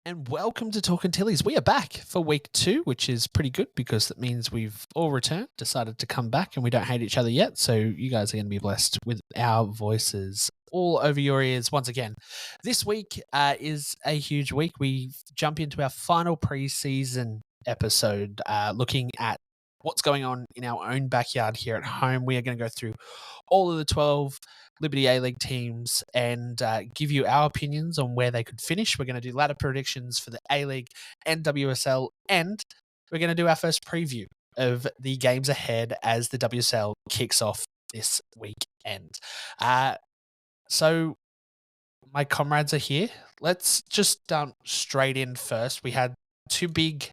And welcome to Talking Tillies. We are back for week 2, which is pretty good because that means we've all returned, decided to come back, and we don't hate each other yet. So you guys are going to be blessed with our voices all over your ears once again. This week is a huge week. We jump into our final preseason episode, looking at what's going on in our own backyard here at home. We are going to go through all of the 12 Liberty A-League teams and give you our opinions on where they could finish. We're going to do ladder predictions for the A-League and WSL, and we're going to do our first preview of the games ahead as the WSL kicks off this weekend. So my comrades are here. Let's just jump straight in first. We had 2 big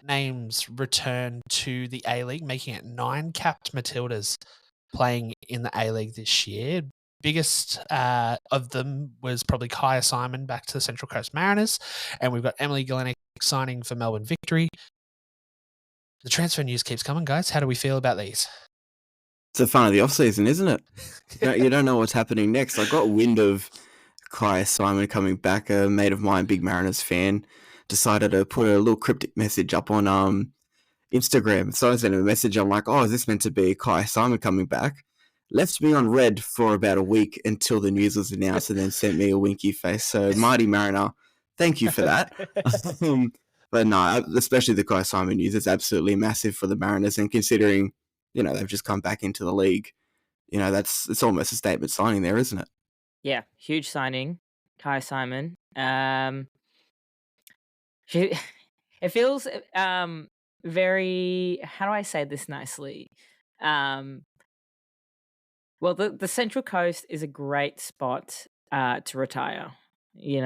names return to the A-League, making it 9 capped Matildas playing in the A-League this year. Biggest of them was probably Kaya Simon back to the Central Coast Mariners, and we've got Emily Glennick signing for Melbourne Victory. The transfer news keeps coming, guys. How do we feel about these? It's the fun of the off-season, isn't it? You don't know what's happening next. I got wind of Kaya Simon coming back. A mate of mine, big Mariners fan, decided to put a little cryptic message up on Instagram. So I sent him a message. I'm like, oh, is this meant to be Kaya Simon coming back? Left me on red for about a week until the news was announced, and then sent me a winky face. So Marty Mariner, thank you for that. But no, especially the Kaya Simon news is absolutely massive for the Mariners, and considering, they've just come back into the league, it's almost a statement signing there, isn't it? Yeah, huge signing, Kaya Simon. It feels very, how do I say this nicely? Well, the Central Coast is a great spot to retire. You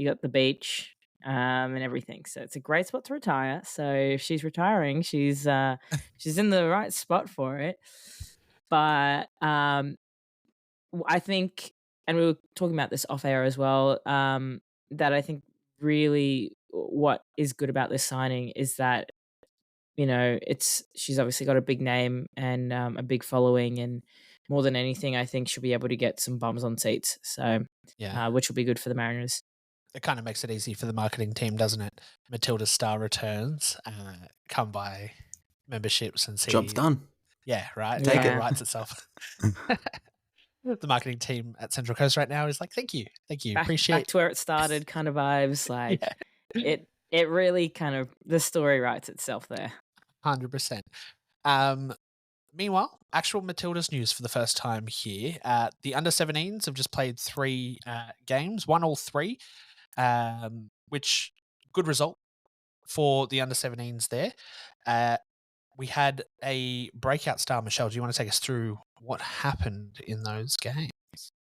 got the beach and everything, so it's a great spot to retire. So if she's retiring, she's in the right spot for it. But I think, and we were talking about this off air as well, that I think really what is good about this signing is that she's obviously got a big name and a big following, and more than anything, I think she'll be able to get some bums on seats. So, which will be good for the Mariners. It kind of makes it easy for the marketing team, doesn't it? Matilda Star returns, come by memberships and see. Job's done. Yeah, right. Take it. Writes itself. The marketing team at Central Coast right now is like, thank you. Appreciate back to where it started kind of vibes. Like it really kind of, the story writes itself there. 100%. Meanwhile, actual Matildas news for the first time here. The under-17s have just played 3 games, won all 3, which good result for the under-17s there. We had a breakout star. Michelle, do you want to take us through what happened in those games?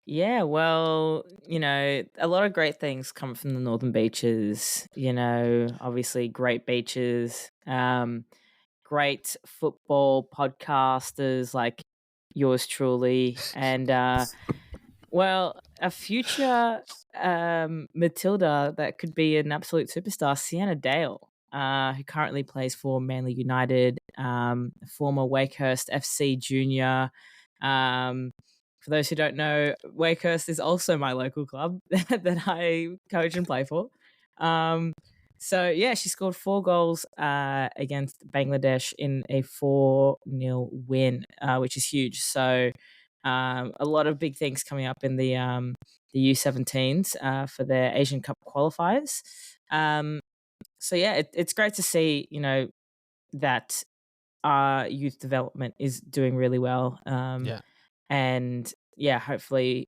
Yeah, well, a lot of great things come from the Northern Beaches. Obviously great beaches. Great football podcasters like yours truly, and a future Matilda that could be an absolute superstar, Sienna Dale, who currently plays for Manly United, former Wakehurst FC junior. For those who don't know, Wakehurst is also my local club that I coach and play for. So, yeah, she scored 4 goals against Bangladesh in a 4-0 win, which is huge. So, a lot of big things coming up in the U17s for their Asian Cup qualifiers. So, yeah, it's great to see, that our youth development is doing really well. And, yeah, hopefully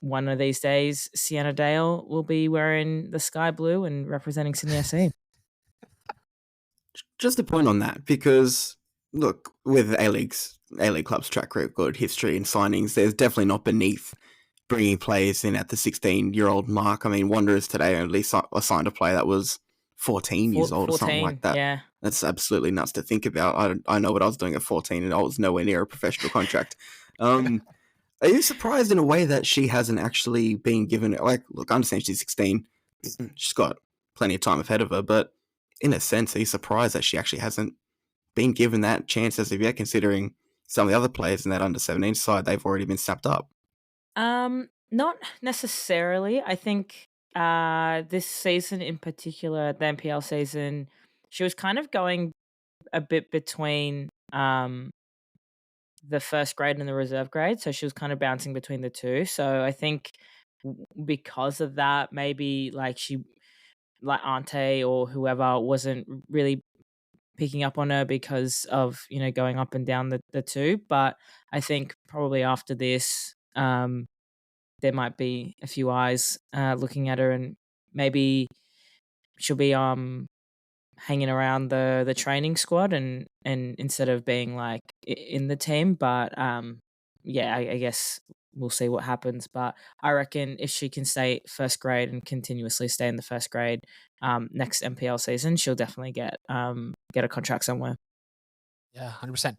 one of these days, Sienna Dale will be wearing the sky blue and representing Sydney SC. Just a point on that, because look, with A-League club's track record, history, and signings, there's definitely not beneath bringing players in at the 16-year-old mark. I mean, Wanderers today only signed a player that was 14 years old or something like that. Yeah, that's absolutely nuts to think about. I know what I was doing at 14, and I was nowhere near a professional contract. Are you surprised in a way that she hasn't actually been given, look, I understand she's 16. She's got plenty of time ahead of her, but in a sense, are you surprised that she actually hasn't been given that chance as of yet, considering some of the other players in that under-17 side, they've already been snapped up? Not necessarily. I think This season in particular, the NPL season, she was kind of going a bit between the first grade and the reserve grade, so she was kind of bouncing between the two. So I think because of that, maybe like Ante or whoever wasn't really picking up on her because of going up and down the two. But I think probably after this, there might be a few eyes looking at her, and maybe she'll be hanging around the training squad and instead of being like in the team. But yeah, I guess we'll see what happens. But I reckon if she can stay first grade and continuously stay in the first grade next MPL season, she'll definitely get a contract somewhere. Yeah, 100%.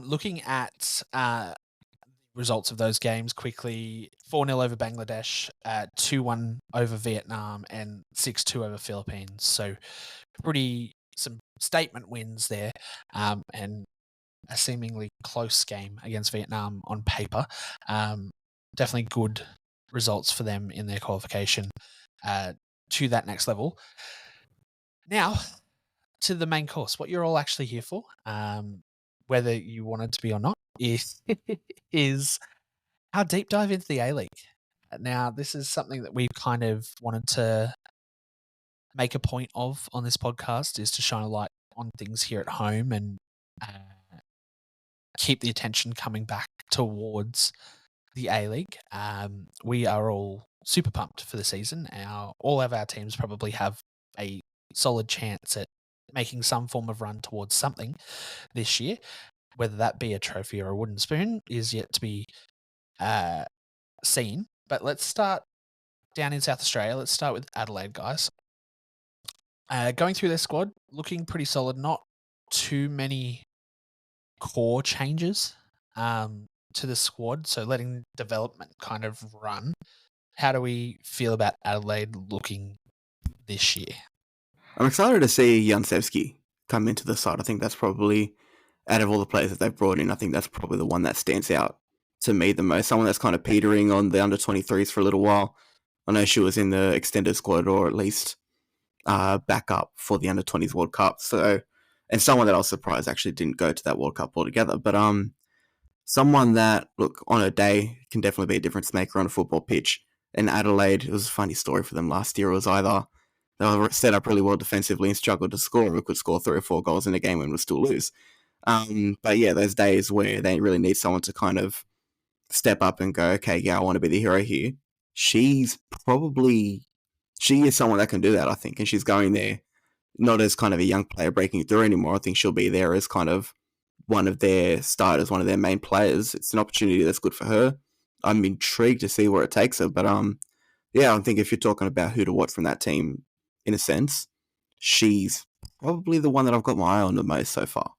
Looking at results of those games quickly, 4-0 over Bangladesh, 2-1 over Vietnam, and 6-2 over Philippines. So some statement wins there, and a seemingly close game against Vietnam on paper. Definitely good results for them in their qualification to that next level. Now, to the main course, what you're all actually here for, whether you wanted to be or not, is our deep dive into the A-League. Now, this is something that we've kind of wanted to make a point of on this podcast, is to shine a light on things here at home and keep the attention coming back towards the A-League. We are all super pumped for the season. All of our teams probably have a solid chance at making some form of run towards something this year. Whether that be a trophy or a wooden spoon is yet to be seen. But let's start down in South Australia. Let's start with Adelaide, guys. Going through their squad, looking pretty solid. Not too many core changes to the squad, so letting development kind of run. How do we feel about Adelaide looking this year? I'm excited to see Jansevski come into the side. I think that's probably, out of all the players that they've brought in, I think that's probably the one that stands out to me the most. Someone that's kind of petering on the under-23s for a little while. I know she was in the extended squad, or at least backup for the under-20s World Cup. So, and someone that I was surprised actually didn't go to that World Cup altogether. But someone that, look, on a day can definitely be a difference maker on a football pitch. In Adelaide, it was a funny story for them last year. It was either they were set up really well defensively and struggled to score, or could score 3 or 4 goals in a game and would still lose. But yeah, those days where they really need someone to kind of step up and go, okay, yeah, I want to be the hero here. She is someone that can do that, I think. And she's going there not as kind of a young player breaking through anymore. I think she'll be there as kind of one of their starters, one of their main players. It's an opportunity that's good for her. I'm intrigued to see where it takes her. But yeah, I think if you're talking about who to watch from that team, in a sense, she's probably the one that I've got my eye on the most so far.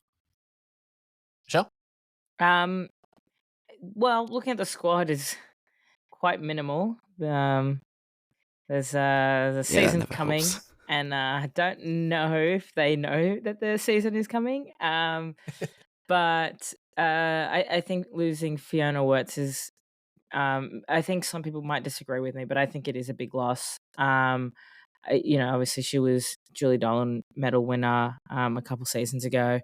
Sure. Well, looking at the squad is quite minimal. There's a season coming, helps. and I don't know if they know that the season is coming. But I think losing Fiona Wirtz is. I think some people might disagree with me, but I think it is a big loss. Obviously she was Julie Dolan medal winner a couple seasons ago,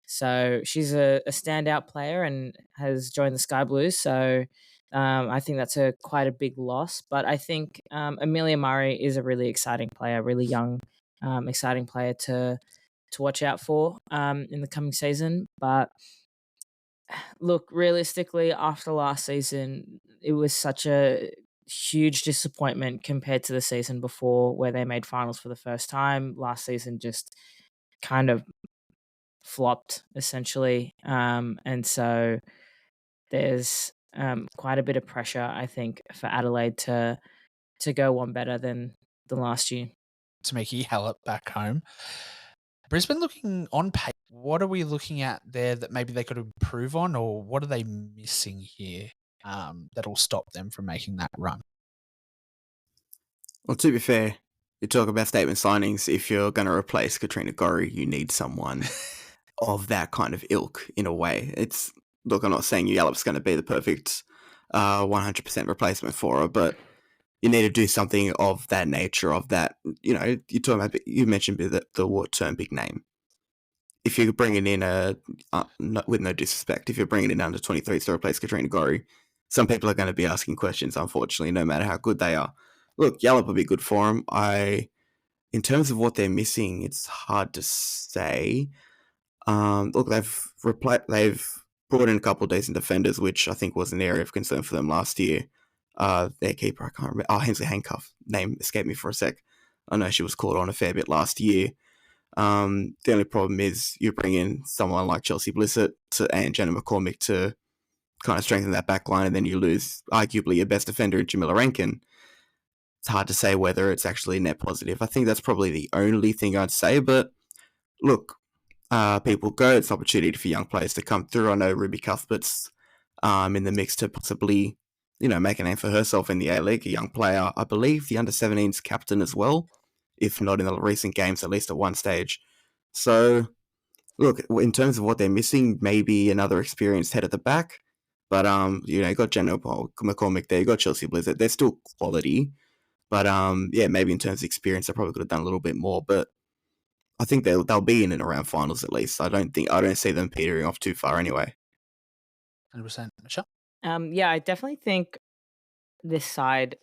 so she's a standout player and has joined the Sky Blues. So I think that's quite a big loss. But I think Amelia Murray is a really exciting player, really young, exciting player to watch out for in the coming season. But look, realistically, after last season, it was such a huge disappointment compared to the season before, where they made finals for the first time. Last season just kind of flopped, essentially. And so there's quite a bit of pressure, I think, for Adelaide to go one better than last year. To make Yallop back home. Brisbane looking on paper, what are we looking at there that maybe they could improve on, or what are they missing here that'll stop them from making that run? Well, to be fair, you talk about statement signings. If you're going to replace Katrina Gorry, you need someone of that kind of ilk in a way. Look, I'm not saying Yallop's going to be the perfect 100% replacement for her, but you need to do something of that nature, of that, you mentioned the term big name. If you're bringing in with no disrespect, if you're bringing in under 23s to replace Katrina Gorry, some people are going to be asking questions, unfortunately, no matter how good they are. Look, Yallop will be good for them. In terms of what they're missing, it's hard to say. Look, they've brought in a couple of decent defenders, which I think was an area of concern for them last year. Their keeper, I can't remember. Oh, Hensley Handcuff. Name escaped me for a sec. I know she was caught on a fair bit last year. The only problem is you bring in someone like Chelsea Blissett and Jenna McCormick to kind of strengthen that back line, and then you lose arguably your best defender in Jamila Rankin. It's hard to say whether it's actually net positive. I think that's probably the only thing I'd say, but look, people go. It's an opportunity for young players to come through. I know Ruby Cuthbert's in the mix to possibly, make a name for herself in the A-League, a young player. I believe the under-17s captain as well, if not in the recent games, at least at one stage. So, look, in terms of what they're missing, maybe another experienced head at the back. But, you got Jenna McCormick there, you got Chelsea Blizzard. They're still quality. But, maybe in terms of experience, they probably could have done a little bit more. But I think they'll be in and around finals at least. I don't see them petering off too far anyway. 100%. Michelle? Yeah, I definitely think this side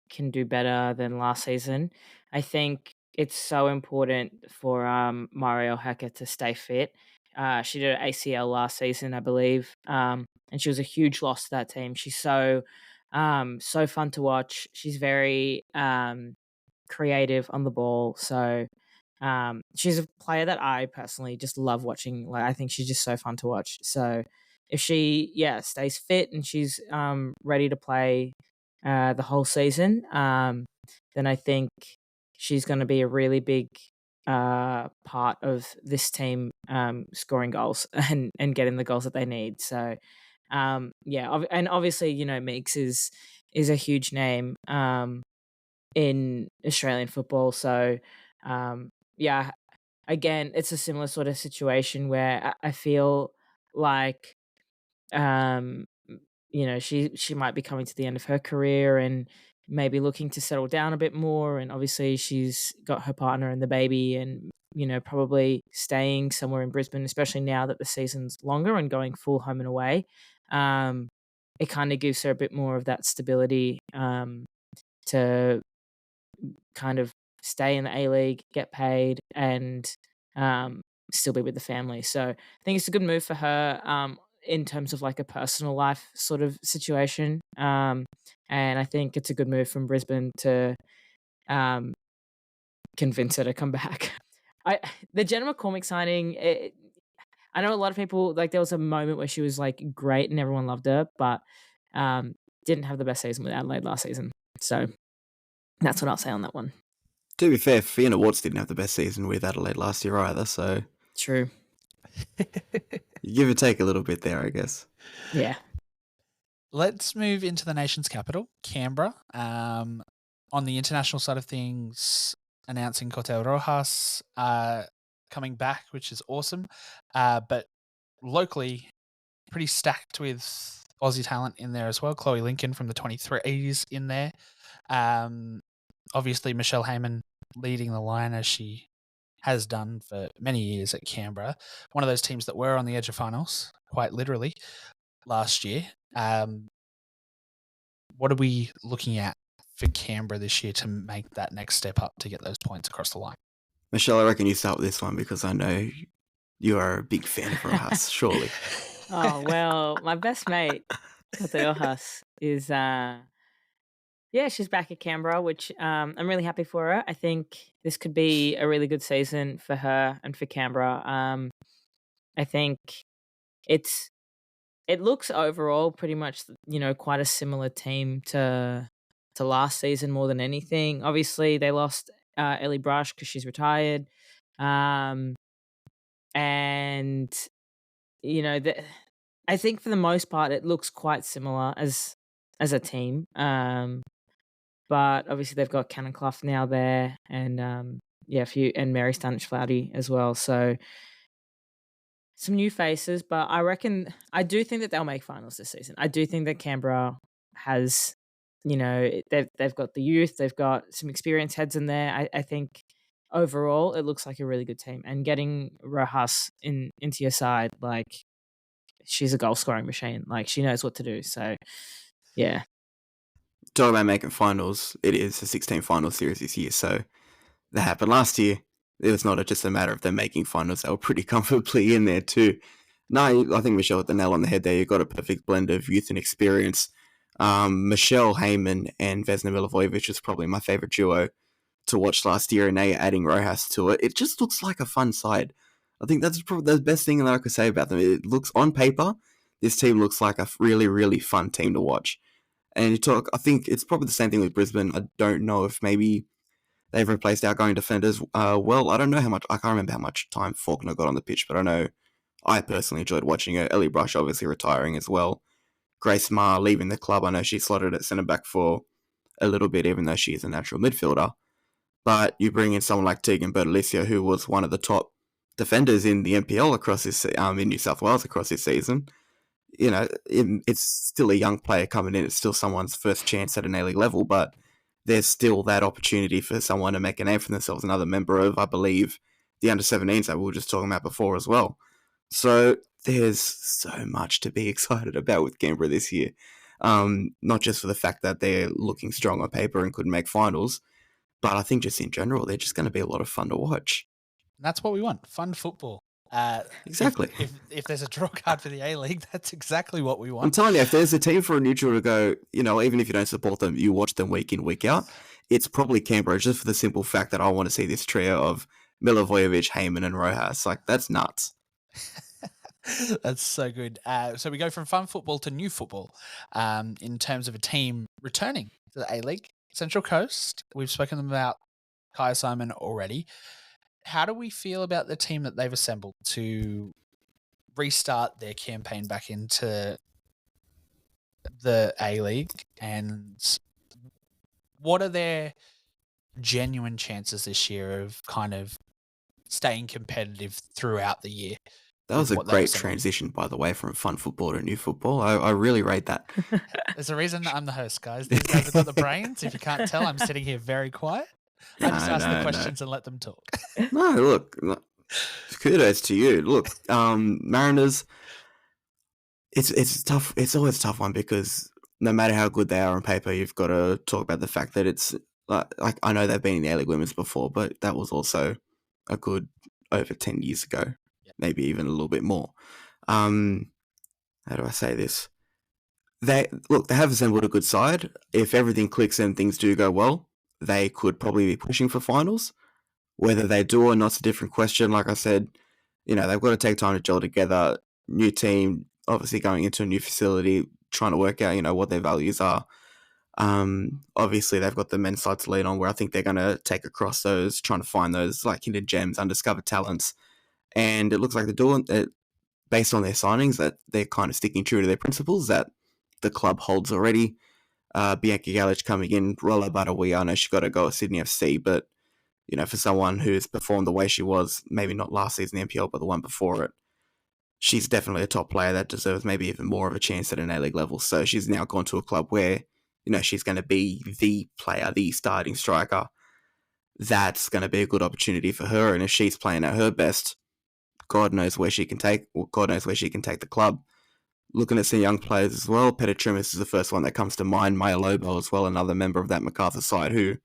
can do better than last season. I think it's so important for Mario Hacker to stay fit. She did an ACL last season, I believe, and she was a huge loss to that team. She's so fun to watch. She's very creative on the ball. So she's a player that I personally just love watching. Like, I think she's just so fun to watch. So if she stays fit and she's ready to play the whole season, then I think she's going to be a really big part of this team scoring goals and getting the goals that they need. So and obviously, Meeks is a huge name in Australian football. So again, it's a similar sort of situation where I feel like she might be coming to the end of her career and maybe looking to settle down a bit more, and obviously she's got her partner and the baby, and probably staying somewhere in Brisbane, especially now that the season's longer and going full home and away. It kind of gives her a bit more of that stability to kind of stay in the A-League, get paid, and still be with the family. So I think it's a good move for her in terms of like a personal life sort of situation. And I think it's a good move from Brisbane to convince her to come back. The Jenna McCormick signing, I know a lot of people, like, there was a moment where she was like great and everyone loved her, but didn't have the best season with Adelaide last season. So that's what I'll say on that one. To be fair, Fiona Watts didn't have the best season with Adelaide last year either, so True. you give or take a little bit there, I guess. Yeah. Let's move into the nation's capital, Canberra. On the international side of things, announcing Cotel Rojas coming back, which is awesome. But locally, pretty stacked with Aussie talent in there as well. Chloe Lincoln from the 23s in there. Obviously, Michelle Heyman leading the line as she has done for many years at Canberra. One of those teams that were on the edge of finals, quite literally, last year. What are we looking at for Canberra this year to make that next step up to get those points across the line? Michelle, I reckon you start with this one because I know you are a big fan of Rojas, surely. Oh, well, my best mate, Cotel Rojas, is she's back at Canberra, which I'm really happy for her. I think this could be a really good season for her and for Canberra. I think it looks overall pretty much, quite a similar team to last season more than anything. Obviously, they lost Ellie Brush because she's retired. And, I think for the most part, it looks quite similar as a team. But obviously they've got Cannon Clough now there, and and Mary Stanich-Flouty as well. So some new faces, but I do think that they'll make finals this season. I do think that Canberra has they've got the youth, they've got some experienced heads in there. I think overall it looks like a really good team. And getting Rojas into your side, like she's a goal scoring machine. Like she knows what to do. So yeah. Talking about making finals, it is a 16 final series this year, so that happened last year. It was not just a matter of them making finals; they were pretty comfortably in there too. No, I think Michelle hit the nail on the head there. You got a perfect blend of youth and experience. Michelle Heyman and Vesna Milivojevic is probably my favorite duo to watch last year, and now you're adding Rojas to it. It just looks like a fun side. I think that's probably the best thing that I could say about them. It looks on paper, this team looks like a really, really fun team to watch. And I think it's probably the same thing with Brisbane. I don't know if maybe they've replaced outgoing defenders. Well, I don't know how much, I can't remember how much time Faulkner got on the pitch, but I know I personally enjoyed watching her. Ellie Brush obviously retiring as well. Grace Ma leaving the club. I know she slotted at centre back for a little bit, even though she is a natural midfielder. But you bring in someone like Tegan Bertolicio, who was one of the top defenders in the NPL across this, in New South Wales across this season. It's still a young player coming in. It's still someone's first chance at an A-League level, but there's still that opportunity for someone to make a name for themselves. Another member of, I believe, the under-17s that we were just talking about before as well. So there's so much to be excited about with Canberra this year. Not just for the fact that they're looking strong on paper and could make finals, but I think just in general, they're just going to be a lot of fun to watch. And that's what we want, fun football. Exactly. If there's a draw card for the A-League, that's exactly what we want. I'm telling you, if there's a team for a neutral to go, even if you don't support them, you watch them week in, week out, it's probably Canberra, just for the simple fact that I want to see this trio of Milivojevic, Heyman, and Rojas. Like, that's nuts. That's so good. So we go from fun football to new football in terms of a team returning to the A-League. Central Coast, we've spoken about Kaya Simon already. How do we feel about the team that they've assembled to restart their campaign back into the A-League? And what are their genuine chances this year of kind of staying competitive throughout the year? That was a great transition, by the way, from fun football to new football. I really rate that. There's a reason I'm the host, guys. These guys have got the brains. If you can't tell, I'm sitting here very quiet. I just ask the questions and let them talk. No, look, kudos to you. Look, Mariners, it's tough. It's always a tough one because no matter how good they are on paper, you've got to talk about the fact that it's like I know they've been in the A-League Women's before, but that was also a good over 10 years ago, maybe even a little bit more. How do I say this? They have assembled a good side. If everything clicks and things do go well, they could probably be pushing for finals. Whether they do or not's a different question. Like I said, they've got to take time to gel together. New team, obviously going into a new facility, trying to work out, what their values are. Obviously, they've got the men's side to lean on, where I think they're going to take across those, trying to find those like hidden gems, undiscovered talents. And it looks like they're doing it based on their signings, that they're kind of sticking true to their principles that the club holds already. Bianca Galich coming in, Rolla Badawi, I know she got to go at Sydney FC, but for someone who's performed the way she was, maybe not last season in the NPL, but the one before it, she's definitely a top player that deserves maybe even more of a chance at an A-League level. So she's now gone to a club where, she's going to be the player, the starting striker. That's going to be a good opportunity for her. And if she's playing at her best, God knows where she can take the club. Looking at some young players as well, Petitrumis is the first one that comes to mind. Maya Lobo as well, another member of that MacArthur side who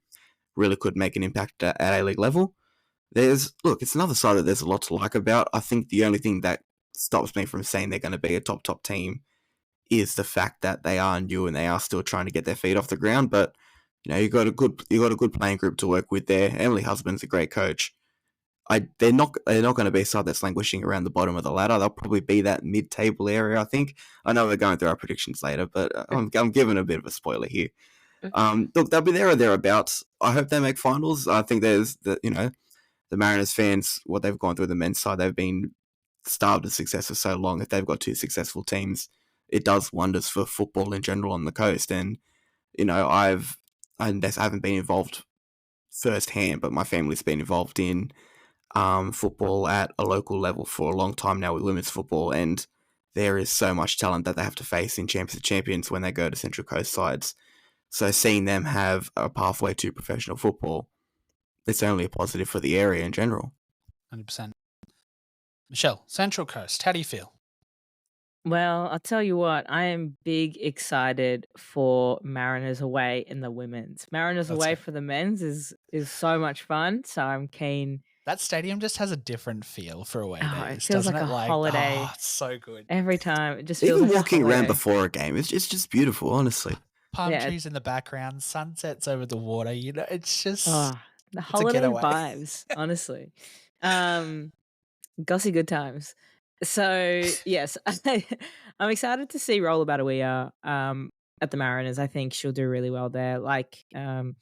really could make an impact at A-League level. It's another side that there's a lot to like about. I think the only thing that stops me from saying they're going to be a top team is the fact that they are new and they are still trying to get their feet off the ground. But you got a good playing group to work with there. Emily Husband's a great coach. They're not going to be a side that's languishing around the bottom of the ladder. They'll probably be that mid-table area, I think. I know we're going through our predictions later, but I'm giving a bit of a spoiler here. They'll be there or thereabouts. I hope they make finals. I think there's the Mariners fans, what they've gone through the men's side, they've been starved of success for so long. If they've got two successful teams, it does wonders for football in general on the coast. And I haven't been involved firsthand, but my family's been involved in football at a local level for a long time now with women's football, and there is so much talent that they have to face in Champions of Champions when they go to Central Coast sides. So seeing them have a pathway to professional football, it's only a positive for the area in general. 100%. Michelle, Central Coast, how do you feel? Well, I'll tell you what, I am big excited for Mariners away in the women's. Mariners That's away it. for the men's is so much fun, so I'm keen. That stadium just has a different feel for away Oh, it days, feels doesn't like it? a Like, holiday it's so good. every time. It just feels Even like a walking around holiday. before a game, it's just beautiful, honestly. Palm Yeah, trees in the background, sunsets over the water. It's just oh, the it's a holiday getaway. vibes, honestly. Gossy good times. So, yes, I'm excited to see Rolla Batawia at the Mariners. I think she'll do really well there. Like we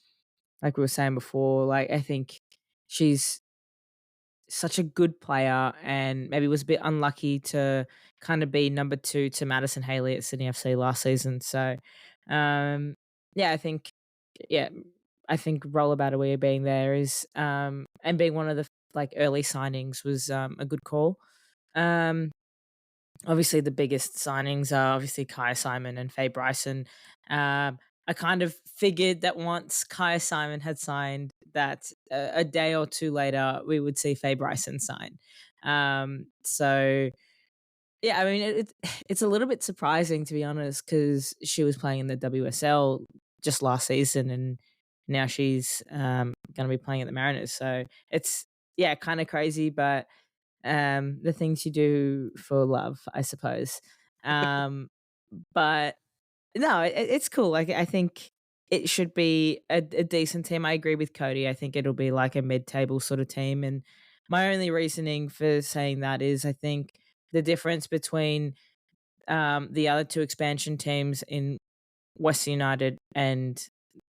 were saying before, like I think she's such a good player and maybe was a bit unlucky to kind of be number 2 to Madison Haley at Sydney FC last season. So, um, yeah, yeah, I think Roller Batawia being there is and being one of the like early signings was a good call. Um, Obviously, the biggest signings are obviously Kaya Simon and Faye Bryson. I kind of figured that once Kaya Simon had signed, that a day or two later we would see Faye Bryson sign. So yeah, I mean it's a little bit surprising to be honest because she was playing in the WSL just last season and now she's going to be playing at the Mariners. So it's yeah, kind of crazy, but the things you do for love, I suppose. Um, but no, it's cool. Like I think it should be a decent team. I agree with Cody. I think it'll be like a mid-table sort of team. And my only reasoning for saying that is I think the difference between the other two expansion teams in Western United and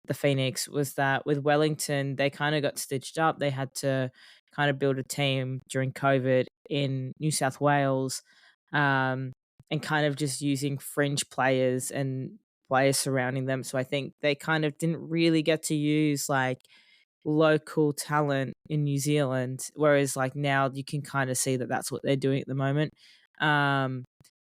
the Phoenix was that with Wellington, they kind of got stitched up. They had to kind of build a team during COVID in New South Wales and kind of just using fringe players and players surrounding them. So I think they kind of didn't really get to use like local talent in New Zealand. Whereas like now you can kind of see that that's what they're doing at the moment.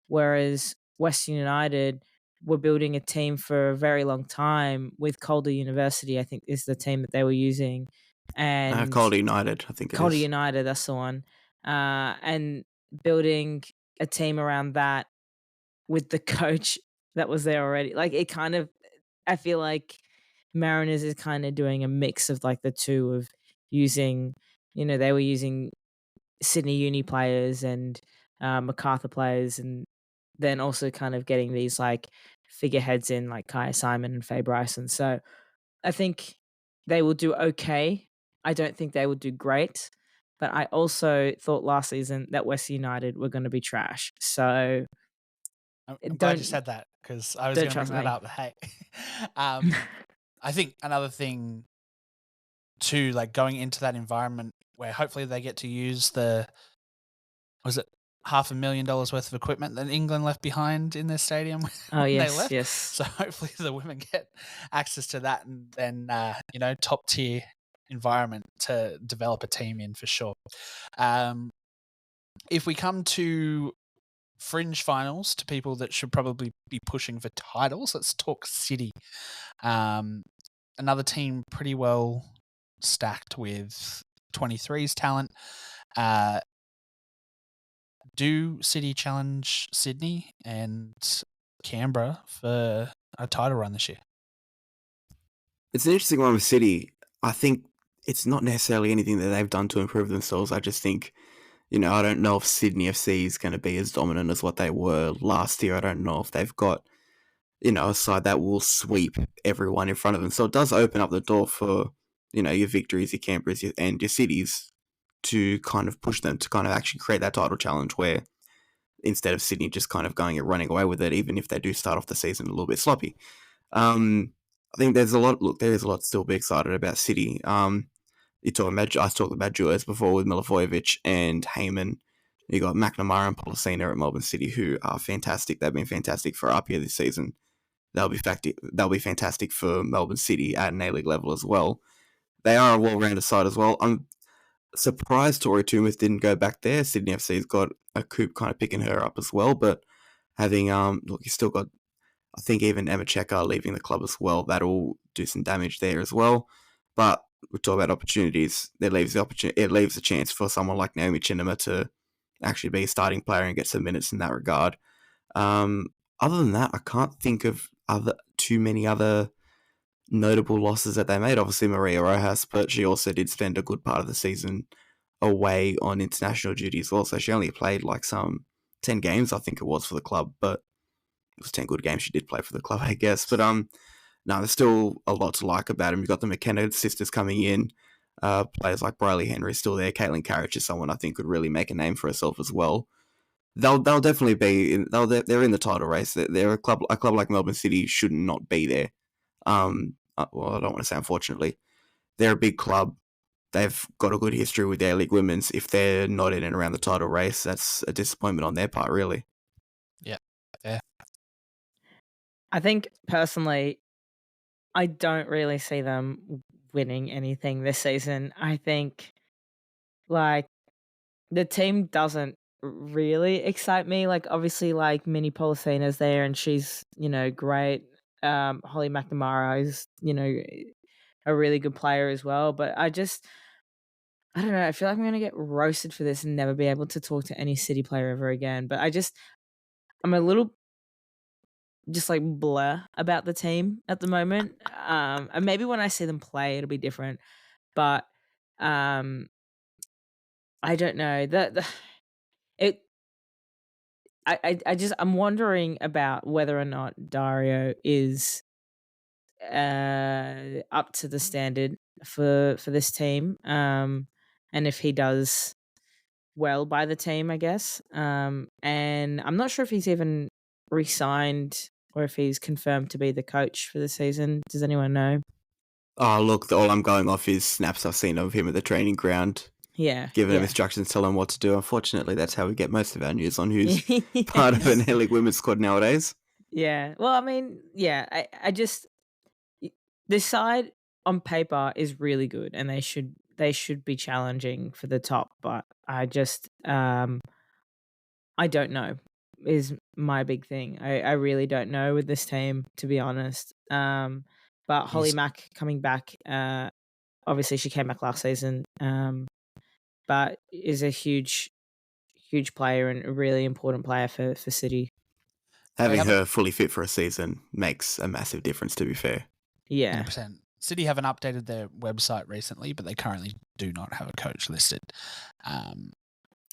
Whereas Western United were building a team for a very long time with Calder University, I think is the team that they were using. And Calder United, I think it Calder is. United, that's the one. And building a team around that with the coach that was there already. Like it kind of, I feel like Mariners is kind of doing a mix of like the two of using, they were using Sydney Uni players and MacArthur players, and then also kind of getting these like figureheads in like Kaya Simon and Faye Bryson. So I think they will do okay. I don't think they will do great, but I also thought last season that West United were going to be trash. So I'm glad you don't said that because I was don't going to bring trust that me. up. Hey, I think another thing too, like going into that environment where hopefully they get to use was it $500,000 worth of equipment that England left behind in their stadium Oh when they yes, left. yes. So hopefully the women get access to that and then top tier environment to develop a team in for sure. If we come to fringe finals to people that should probably be pushing for titles, let's talk City. Another team pretty well stacked with 23's talent. Do City challenge Sydney and Canberra for a title run this year? It's an interesting one with City. I think it's not necessarily anything that they've done to improve themselves. I just think, I don't know if Sydney FC is going to be as dominant as what they were last year. I don't know if they've got, a side that will sweep everyone in front of them. So it does open up the door for, your victories, your Canberras, and your Cities to kind of push them to kind of actually create that title challenge where instead of Sydney just kind of going and running away with it, even if they do start off the season a little bit sloppy. I think there is a lot to still be excited about City. I talked about duos before with Milivojevic and Heyman. You got McNamara and Policina at Melbourne City, who are fantastic. They've been fantastic for up here this season. They'll be fantastic for Melbourne City at an A-League level as well. They are a well-rounded side as well. I'm surprised Tori Toomuth didn't go back there. Sydney FC's got a coup kind of picking her up as well, but having you still got I think even Emma Checker leaving the club as well, that'll do some damage there as well. But we talk about opportunities. It leaves a chance for someone like Naomi Chinema to actually be a starting player and get some minutes in that regard. Other than that, I can't think of too many other notable losses that they made. Obviously, Maria Rojas, but she also did spend a good part of the season away on international duty as well. So she only played like some 10 games, I think it was, for the club. But it was 10 good games she did play for the club, I guess. But no, there's still a lot to like about him. You've got the McKenna sisters coming in. Players like Briley Henry still there. Caitlin Carriage is someone I think could really make a name for herself as well. They'll definitely be they're in the title race. They're a club like Melbourne City should not be there. Well, I don't want to say unfortunately. They're a big club. They've got a good history with the A-League women's. If they're not in and around the title race, that's a disappointment on their part, really. Yeah, fair. I think personally, I don't really see them winning anything this season. I think like the team doesn't really excite me. Like obviously like Minnie Policina's there and she's, great. Holly McNamara is, a really good player as well. But I don't know. I feel like I'm going to get roasted for this and never be able to talk to any City player ever again. But I'm a little just like blur about the team at the moment. And maybe when I see them play, it'll be different. But I don't know I'm wondering about whether or not Dario is up to the standard for this team. And if he does well by the team, I guess. And I'm not sure if he's even re-signed or if he's confirmed to be the coach for the season. Does anyone know? Oh, look, all I'm going off is snaps I've seen of him at the training ground. Yeah. Giving him instructions, telling him what to do. Unfortunately, that's how we get most of our news on who's part of an A-League women's squad nowadays. Yeah. Well, I mean, yeah, I just this side on paper is really good and they should be challenging for the top, but I just I don't know is my big thing. I really don't know with this team, to be honest. But Holly Mack coming back, obviously she came back last season, but is a huge player and a really important player for City. Having her fully fit for a season makes a massive difference, to be fair. Yeah. 100%. City haven't updated their website recently, but they currently do not have a coach listed.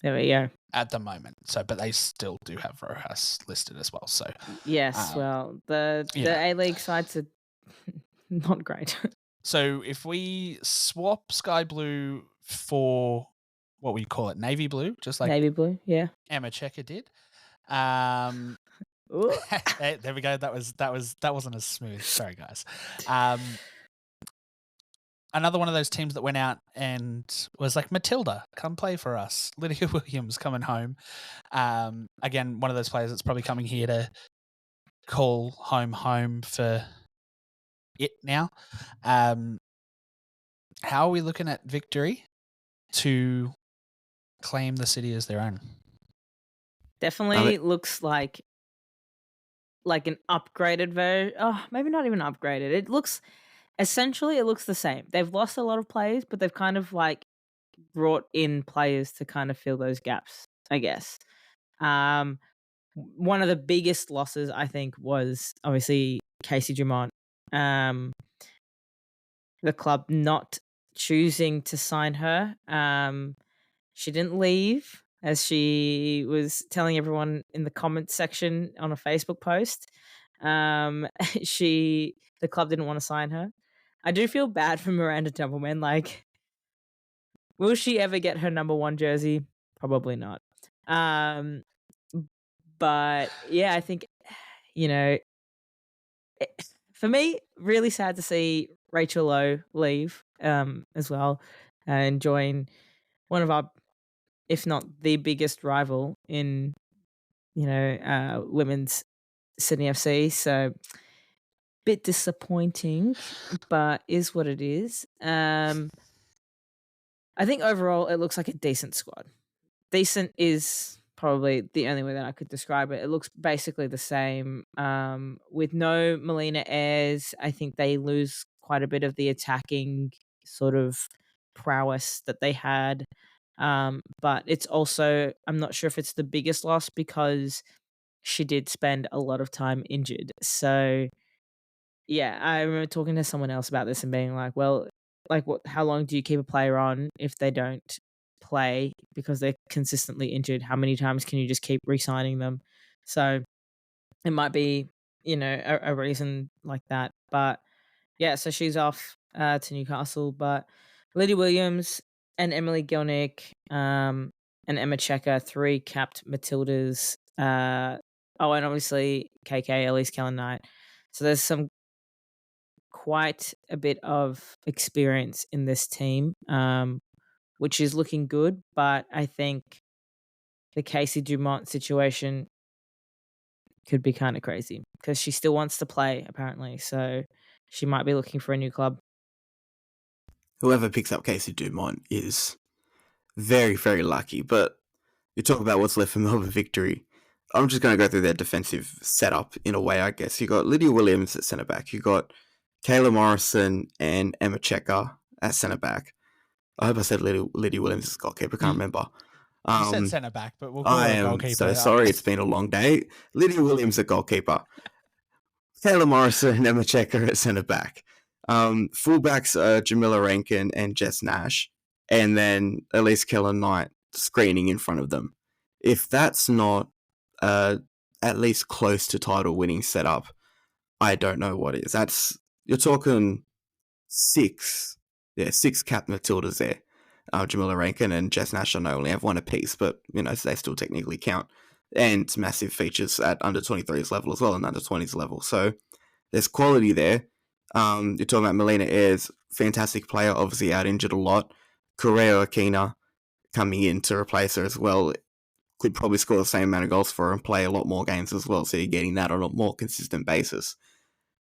There we go. At the moment. So, but they still do have Rojas listed as well. So yes, well, the A-League sides are not great. So if we swap Sky Blue for what we call it, Navy Blue, just like Navy Blue, yeah. Emma Checker did. There we go. That wasn't as smooth. Sorry, guys. Another one of those teams that went out and was like, Matilda, come play for us. Lydia Williams coming home. Again, one of those players that's probably coming here to call home for it now. How are we looking at victory to claim the City as their own? Definitely looks like an upgraded version. Oh, maybe not even upgraded. It looks the same. They've lost a lot of players, but they've kind of like brought in players to kind of fill those gaps, I guess. One of the biggest losses I think was obviously Casey Dumont. The club not choosing to sign her. She didn't leave, as she was telling everyone in the comments section on a Facebook post. The club didn't want to sign her. I do feel bad for Miranda Templeman. Like, will she ever get her number 1 jersey? Probably not. But yeah, I think, for me, really sad to see Rachel Lowe leave as well and join one of our, if not the biggest rival in, women's Sydney FC. So bit disappointing, but is what it is. I think overall it looks like a decent squad. Decent is probably the only way that I could describe it. It looks basically the same. With no Melina Ayres, I think they lose quite a bit of the attacking sort of prowess that they had. But it's also, I'm not sure if it's the biggest loss because she did spend a lot of time injured. So yeah, I remember talking to someone else about this and being like, well, like what how long do you keep a player on if they don't play because they're consistently injured? How many times can you just keep re-signing them? So it might be, a reason like that. But yeah, so she's off to Newcastle, but Lydia Williams and Emily Gilnick, and Emma Checker, three capped Matildas. And obviously KK, Elise Kellen Knight. So there's some quite a bit of experience in this team, which is looking good. But I think the Casey Dumont situation could be kind of crazy because she still wants to play, apparently. So she might be looking for a new club. Whoever picks up Casey Dumont is very, very lucky. But you talk about what's left for Melbourne Victory. I'm just going to go through their defensive setup in a way, I guess. You got Lydia Williams at centre back. You got Kayla Morrison and Emma Checker at centre back. I hope I said Lydia Williams as goalkeeper. Can't remember. You said centre back, but we'll call I her am goalkeeper. so sorry. It's been a long day. Lydia Williams at goalkeeper. Kayla Morrison and Emma Checker at centre back. Fullbacks are Jamila Rankin and Jess Nash, and then Elise Kellen Knight screening in front of them. If that's not at least close to title winning setup, I don't know what is. You're talking six cap Matildas there. Jamila Rankin and Jess Nash, I know, only have one apiece, but they still technically count. And massive features at under 23s level as well and under 20s level. So there's quality there. You're talking about Melina Ayres, fantastic player, obviously out injured a lot. Correa Aquina coming in to replace her as well. Could probably score the same amount of goals for her and play a lot more games as well. So you're getting that on a more consistent basis.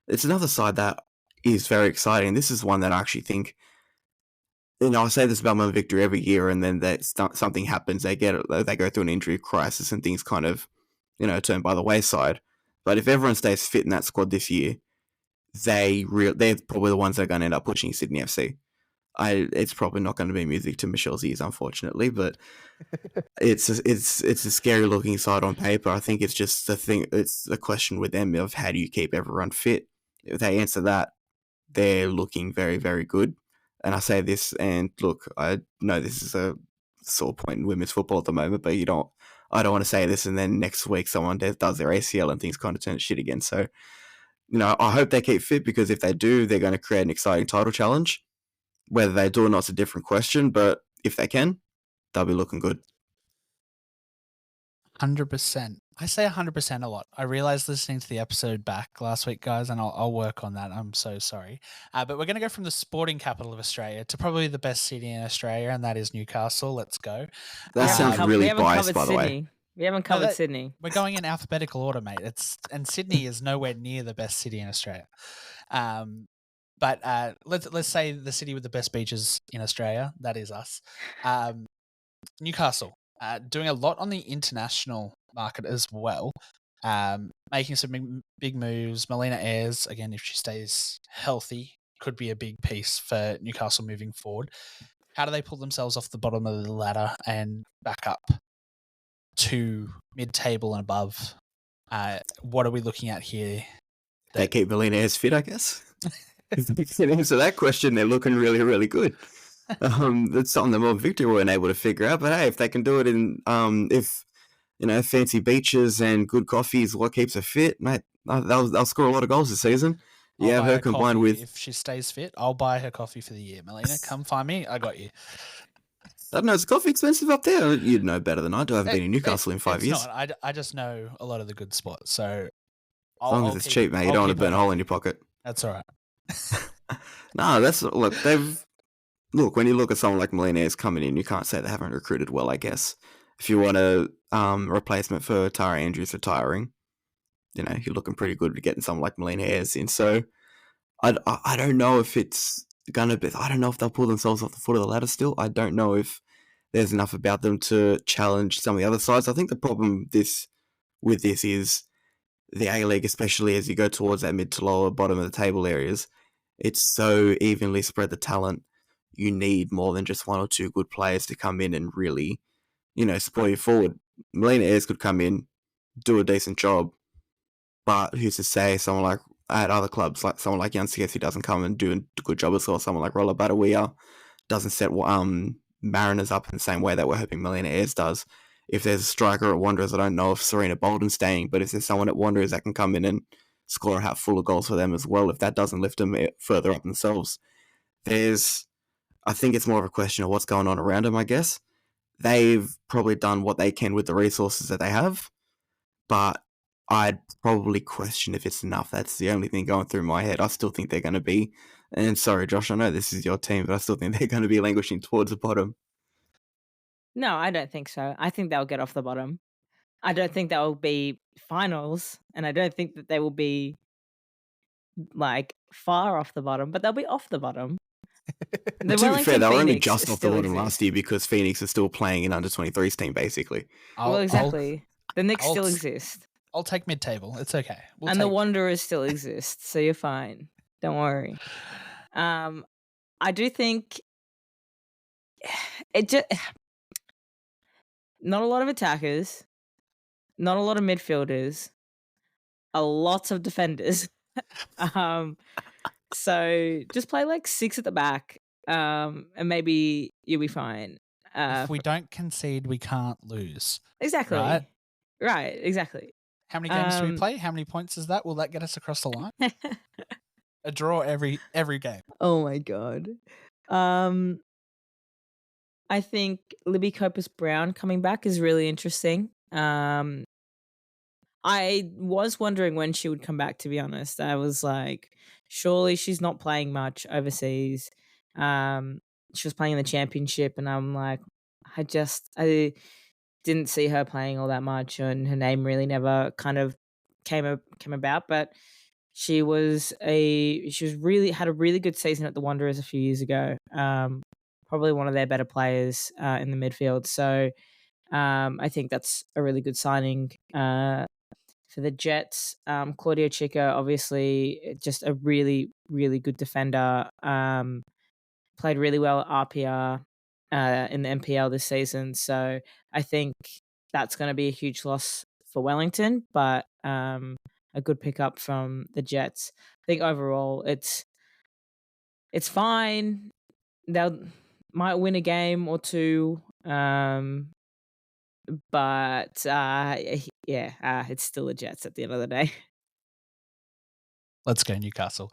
It's another side that is very exciting. This is one that I actually think, I say this about Melbourne Victory every year, and then something happens. They go through an injury crisis and things kind of, turn by the wayside. But if everyone stays fit in that squad this year, they're probably the ones that are going to end up pushing Sydney FC. It's probably not going to be music to Michelle's ears, unfortunately, but it's a scary looking side on paper. I think it's just the thing. It's the question with them of how do you keep everyone fit. If they answer that, they're looking very, very good. And I say this, and look, I know this is a sore point in women's football at the moment, but I don't want to say this and then next week someone does their ACL and things kind of turn to shit again. So, I hope they keep fit, because if they do, they're going to create an exciting title challenge. Whether they do or not is a different question, but if they can, they'll be looking good. 100%. I say 100% a lot. I realized listening to the episode back last week, guys, and I'll work on that. I'm so sorry. But we're going to go from the sporting capital of Australia to probably the best city in Australia, and that is Newcastle. Let's go. That sounds really biased, by the way. We haven't covered Sydney. We're going in alphabetical order, mate. And Sydney is nowhere near the best city in Australia. But let's say the city with the best beaches in Australia. That is us. Newcastle. Doing a lot on the international market as well, making some big moves. Melina Ayres, again, if she stays healthy, could be a big piece for Newcastle moving forward. How do they pull themselves off the bottom of the ladder and back up to mid-table and above? What are we looking at here? They keep Melina Ayres fit, I guess. If they can answer that question, they're looking really, really good. That's something that Melbourne Victory weren't able to figure out. But hey, if they can do it in, if fancy beaches and good coffee is what keeps her fit, mate, they'll score a lot of goals this season. Yeah, her combined with, if she stays fit, I'll buy her coffee for the year. Melina, come find me. I got you. I don't know. Is coffee expensive up there? You'd know better than I do. I haven't been in Newcastle in 5 years. Not. I just know a lot of the good spots. So as long as it's cheap, mate, you don't want to burn a hole in your pocket. That's all right. No, when you look at someone like Melina Ayres coming in, you can't say they haven't recruited well, I guess. If you want a replacement for Tara Andrews retiring, you're looking pretty good at getting someone like Melina Ayres in. So I don't know if it's going to be, I don't know if they'll pull themselves off the foot of the ladder still. I don't know if there's enough about them to challenge some of the other sides. I think the problem with this is the A-League, especially as you go towards that mid to lower bottom of the table areas, it's so evenly spread the talent. You need more than just one or two good players to come in and really, support you forward. Melina Ayres could come in, do a decent job, but who's to say someone like at other clubs, like someone like Jan Scarcey doesn't come and do a good job as well. Someone like Rolla Badawia doesn't set Mariners up in the same way that we're hoping Melina Ayres does. If there's a striker at Wanderers, I don't know if Serena Bolden's staying, but if there's someone at Wanderers that can come in and score a hat full of goals for them as well, if that doesn't lift them further up themselves, I think it's more of a question of what's going on around them, I guess. They've probably done what they can with the resources that they have, but I'd probably question if it's enough. That's the only thing going through my head. I still think they're going to be, and sorry, Josh, I know this is your team, but I still think they're going to be languishing towards the bottom. No, I don't think so. I think they'll get off the bottom. I don't think they'll be finals, and I don't think that they will be like far off the bottom, but they'll be off the bottom. To be fair, they were only Phoenix just off the still bottom exist. last year because Phoenix is still playing in under 23's team, basically. Well, exactly. The Knicks still exist. I'll take mid-table. It's okay. And the Wanderers still exist, so you're fine. Don't worry. I do think it just not a lot of attackers, not a lot of midfielders, a lot of defenders. So just play like 6 at the back, and maybe you'll be fine. If we don't concede, we can't lose. Exactly. Right, exactly. How many games do we play? How many points is that? Will that get us across the line? A draw every game. Oh my god. I think Libby Copus-Brown coming back is really interesting. I was wondering when she would come back, to be honest. I was like, surely she's not playing much overseas. She was playing in the championship, and I'm like, I didn't see her playing all that much, and her name really never kind of came about. But she had a really good season at the Wanderers a few years ago. Probably one of their better players in the midfield. So I think that's a really good signing for the Jets. Claudia Chica, obviously, just a really, really good defender. Played really well at RPR in the MPL this season. So I think that's going to be a huge loss for Wellington, but a good pickup from the Jets. I think overall it's fine. They'll might win a game or two. But it's still the Jets at the end of the day. Let's go Newcastle.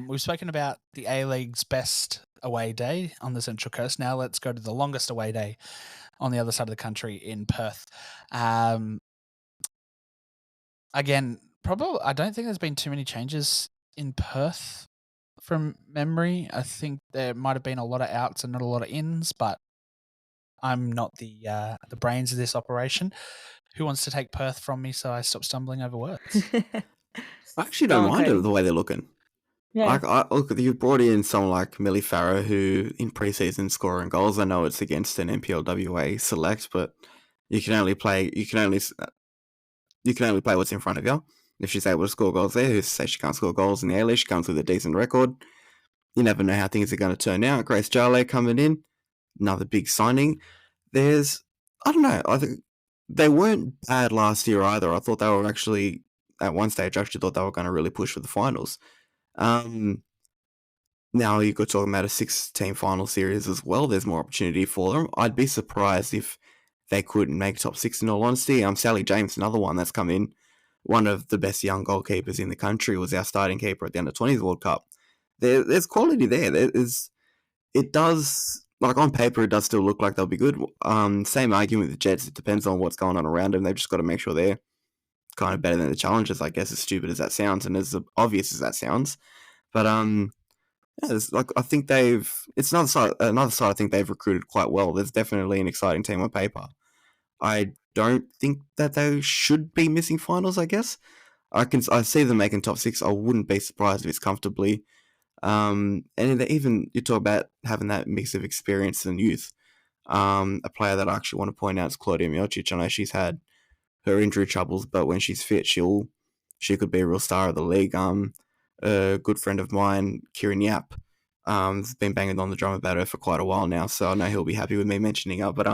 We've spoken about the A-League's best away day on the Central Coast. Now let's go to the longest away day on the other side of the country in Perth. Again, probably I don't think there's been too many changes in Perth from memory. I think there might have been a lot of outs and not a lot of ins, but I'm not the brains of this operation. Who wants to take Perth from me so I stop stumbling over words? I actually don't mind it the way they're looking. Yeah. Look, you've brought in someone like Millie Farrow, who in preseason scoring goals. I know it's against an NPLWA select, but you can only play what's in front of you. If she's able to score goals there, who's to say she can't score goals in the A-League? She comes with a decent record. You never know how things are going to turn out. Grace Jale coming in, another big signing. I don't know. I think they weren't bad last year either. I thought they were actually, at one stage, I actually thought they were going to really push for the finals. Now you could talk about a 6-team final series as well. There's more opportunity for them. I'd be surprised if they couldn't make top 6 in all honesty. Sally James, another one that's come in. One of the best young goalkeepers in the country, was our starting keeper at the Under-20s World Cup. There's quality there. It does, like on paper, it does still look like they'll be good. Same argument with the Jets. It depends on what's going on around them. They've just got to make sure they're kind of better than the Challengers, I guess, as stupid as that sounds and as obvious as that sounds. But I think it's another side I think they've recruited quite well. There's definitely an exciting team on paper. I don't think that they should be missing finals, I guess. I see them making top 6. I wouldn't be surprised if it's comfortably. And even you talk about having that mix of experience and youth. A player that I actually want to point out is Claudia Miocic. I know she's had her injury troubles, but when she's fit, she could be a real star of the league. A good friend of mine, Kieran Yap, has been banging on the drum about her for quite a while now, so I know he'll be happy with me mentioning her. But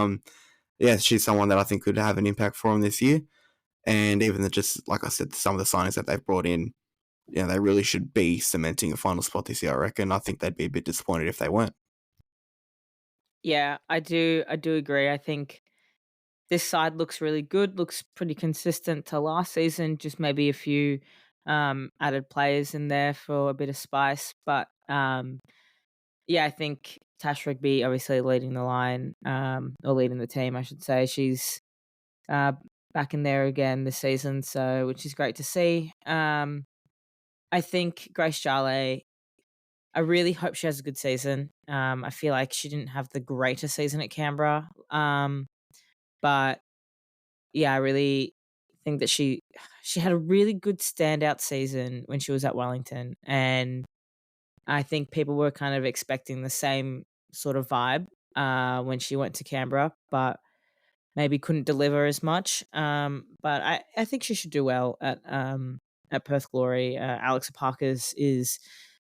yeah, she's someone that I think could have an impact for him this year. And even just like I said, some of the signings that they've brought in, they really should be cementing a final spot this year, I reckon. I think they'd be a bit disappointed if they weren't. Yeah, I do agree. I think this side looks really good, looks pretty consistent to last season, just maybe a few added players in there for a bit of spice. But yeah, I think Tash Rigby obviously leading the line, or leading the team, I should say. She's back in there again this season, so which is great to see. I think Grace Jale, I really hope she has a good season. I feel like she didn't have the greatest season at Canberra, but yeah, I really think that she had a really good standout season when she was at Wellington, and I think people were kind of expecting the same sort of vibe when she went to Canberra, but maybe couldn't deliver as much. But I think she should do well at Perth Glory. Alex Parker's is,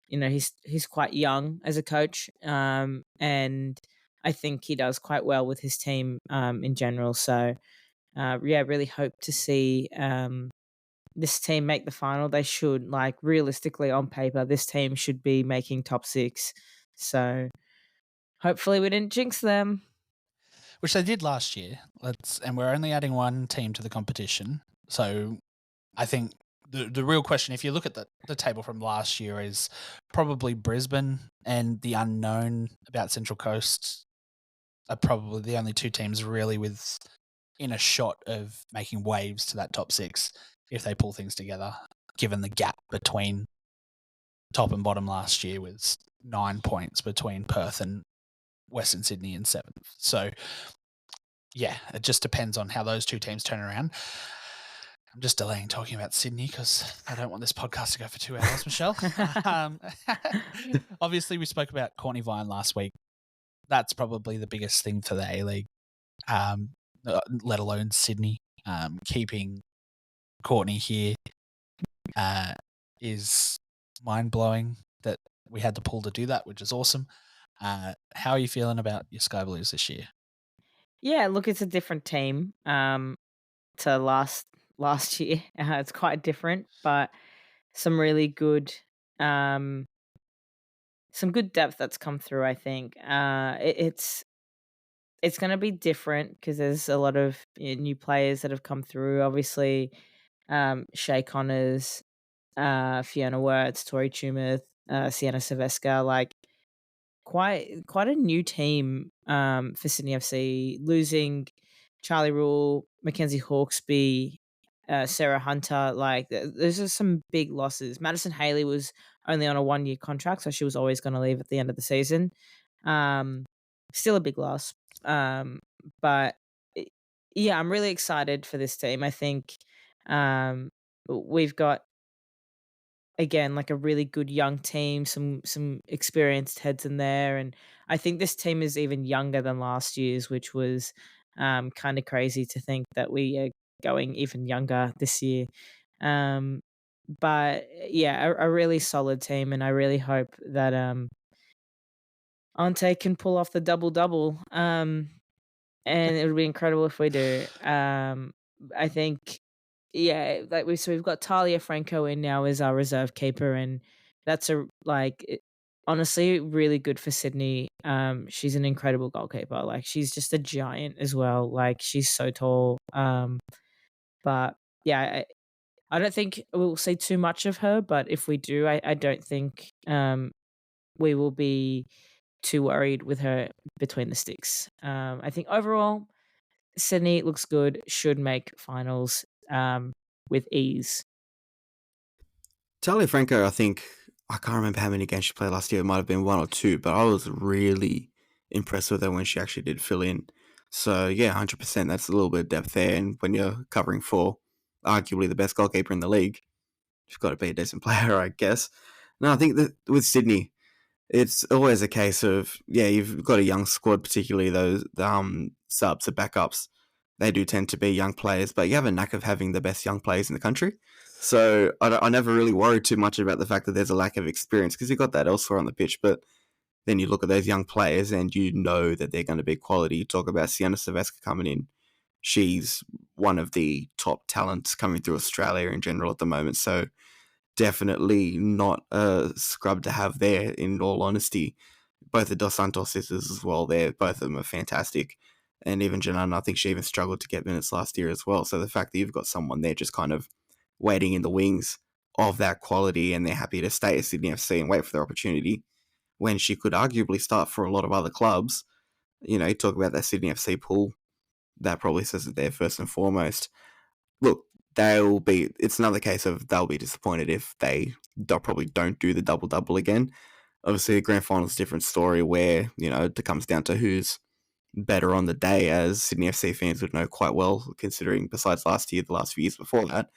he's quite young as a coach, and I think he does quite well with his team in general. So yeah, really hope to see this team make the final. They should, like, realistically on paper, this team should be making top 6. So hopefully we didn't jinx them. Which they did last year. And we're only adding one team to the competition. So I think the real question, if you look at the table from last year, is probably Brisbane and the unknown about Central Coast are probably the only two teams really in a shot of making waves to that top 6 if they pull things together, given the gap between top and bottom last year was 9 points between Perth and Western Sydney in 7th. So, yeah, it just depends on how those two teams turn around. I'm just delaying talking about Sydney because I don't want this podcast to go for 2 hours, Michelle. Obviously, we spoke about Courtney Vine last week. That's probably the biggest thing for the A-League, let alone Sydney. Keeping Courtney here is mind-blowing that we had the pull to do that, which is awesome. How are you feeling about your Sky Blues this year? Yeah, look, it's a different team to last year. It's quite different, but some really good some good depth that's come through, I think. It's going to be different because there's a lot of new players that have come through. Obviously, Shay Connors, Fiona Wirtz, Tori Tumeth, Sienna Silvesca, like quite a new team for Sydney FC, losing Charlie Rule, Mackenzie Hawkesby, Sarah Hunter. Like those are some big losses. Madison Haley was only on a 1-year contract, so she was always going to leave at the end of the season. Still a big loss. But yeah, I'm really excited for this team. I think we've got, again, like a really good young team, some experienced heads in there, and I think this team is even younger than last year's, which was kind of crazy to think that we are going even younger this year. But yeah, a really solid team, and I really hope that Ante can pull off the double. And it would be incredible if we do. I think, yeah, like we've got Talia Franco in now as our reserve keeper, and that's honestly really good for Sydney. She's an incredible goalkeeper. Like, she's just a giant as well. Like, she's so tall. But yeah, I don't think we'll see too much of her, but if we do, I don't think we will be too worried with her between the sticks. I think overall, Sydney looks good, should make finals with ease. Talia Franco, I think, I can't remember how many games she played last year. It might have been 1 or 2, but I was really impressed with her when she actually did fill in. So, yeah, 100%. That's a little bit of depth there. And when you're covering for arguably the best goalkeeper in the league, you've got to be a decent player, I guess. No, I think that with Sydney, it's always a case of, you've got a young squad, particularly those subs or backups. They do tend to be young players, but you have a knack of having the best young players in the country. So I never really worry too much about the fact that there's a lack of experience, because you've got that elsewhere on the pitch. But then you look at those young players and you know that they're going to be quality. You talk about Sienna Silvestre coming in. She's one of the top talents coming through Australia in general at the moment. So definitely not a scrub to have there, in all honesty. Both the Dos Santos sisters as well, both of them are fantastic. And even Janana, I think she even struggled to get minutes last year as well. So the fact that you've got someone there just kind of waiting in the wings of that quality, and they're happy to stay at Sydney FC and wait for their opportunity, when she could arguably start for a lot of other clubs. You talk about that Sydney FC pool, that probably says it there first and foremost. Look, it's another case of they'll be disappointed if they probably don't do the double-double again. Obviously, the grand final is a different story where, it comes down to who's better on the day, as Sydney FC fans would know quite well, considering besides last year, the last few years before that.